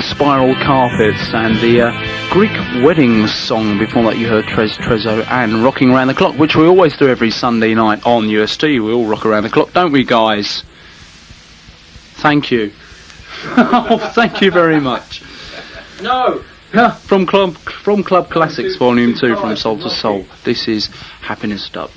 [SPEAKER 17] Spiral Carpets and the Greek Wedding song. Before that you heard Trezzo and Rocking Around the Clock, which we always do every Sunday night on UST. We all rock around the clock, don't we, guys? Thank you. Oh, thank you very much.
[SPEAKER 1] No.
[SPEAKER 17] From Club Classics Volume 2, From Soul to Soul. This is Happiness Dub.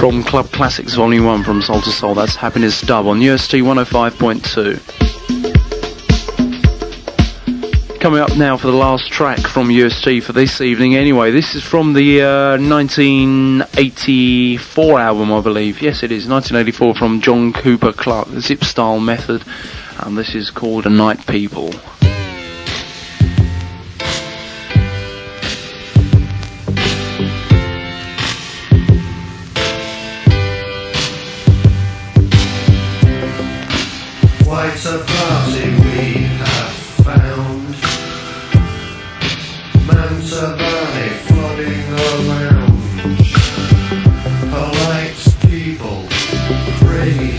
[SPEAKER 17] from Club Classics Volume 1 from Soul to Soul. That's Happiness Dub on UST 105.2. Coming up now for the last track from UST for this evening anyway. This is from the 1984 album, I believe. Yes, it is. 1984 from John Cooper Clarke, the Zip Style Method. And this is called A Night People.
[SPEAKER 19] Quite a party we have found. Mantovani flooding the lounge. Polite people, crazy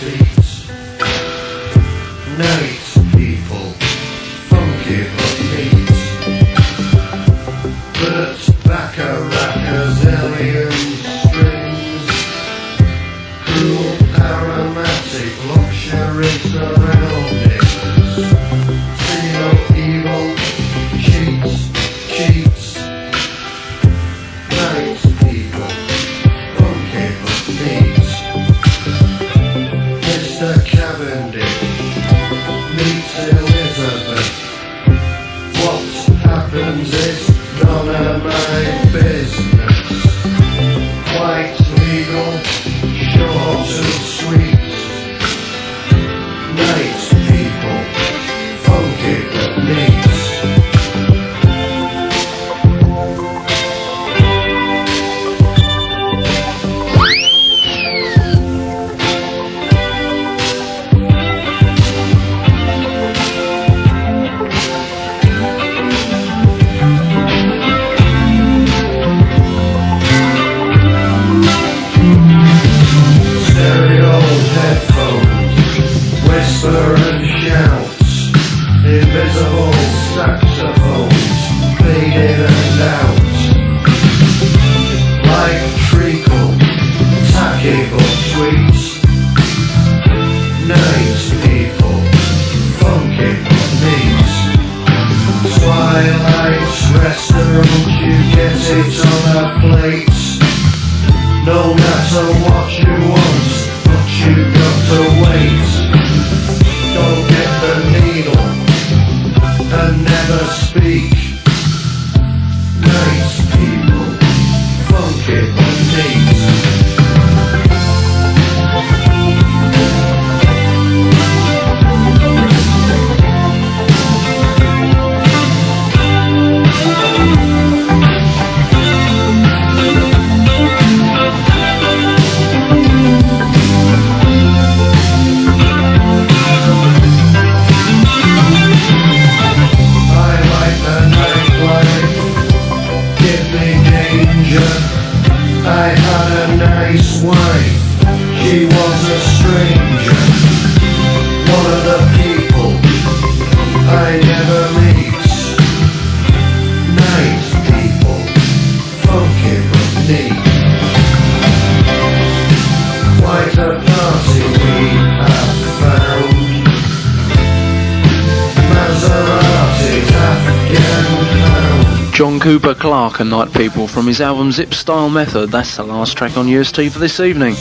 [SPEAKER 19] feet. Night people, funky but neat. Bert Bacharach, a zillion strings. Cool, aromatic, luxury surroundings. See no evil, cheats. Night people, funky but neat. Mr. Cavendish meets Elizabeth. What happens is none of my business. Quite legal, short and sweet. Night people, funky but neat. Whisper and shouts, invisible saxophones fading and out. Like treacle, tacky but sweet. Night people, funky but neat. Twilight restaurant, you get it on a plate. No matter what you want, but you got to wait. Don't get the needle and never speak. Nice people, funky but neat. I had a nice wife, she was a stranger. One of the people I never meet. Nice people, funky but neat. Quite a party we have found. Maseratis, Afghan pound.
[SPEAKER 17] John Cooper Clarke and Night People from his album Zip Style Method. That's the last track on UST for this evening.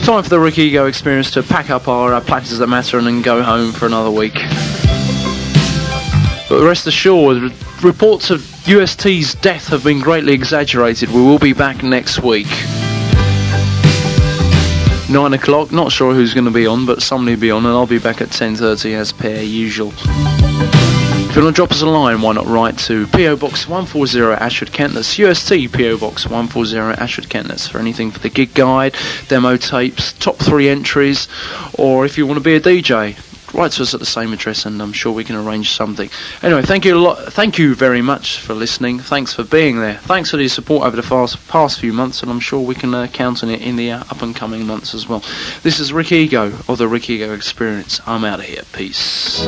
[SPEAKER 17] Time for the Rick Ego Experience to pack up our platters that matter and then go home for another week. But rest assured, reports of UST's death have been greatly exaggerated. We will be back next week. 9 o'clock, not sure who's going to be on, but somebody will be on, and I'll be back at 10:30 as per usual. If you want to drop us a line, why not write to PO Box 140 Ashford, Kent. That's UST PO Box 140 Ashford, Kent. That's for anything for the gig guide, demo tapes, top 3 entries, or if you want to be a DJ, write to us at the same address and I'm sure we can arrange something. Anyway, thank you a lot. Thank you very much for listening. Thanks for being there. Thanks for your support over the past few months, and I'm sure we can count on it in the up and coming months as well. This is Rick Ego of the Rick Ego Experience. I'm out of here. Peace.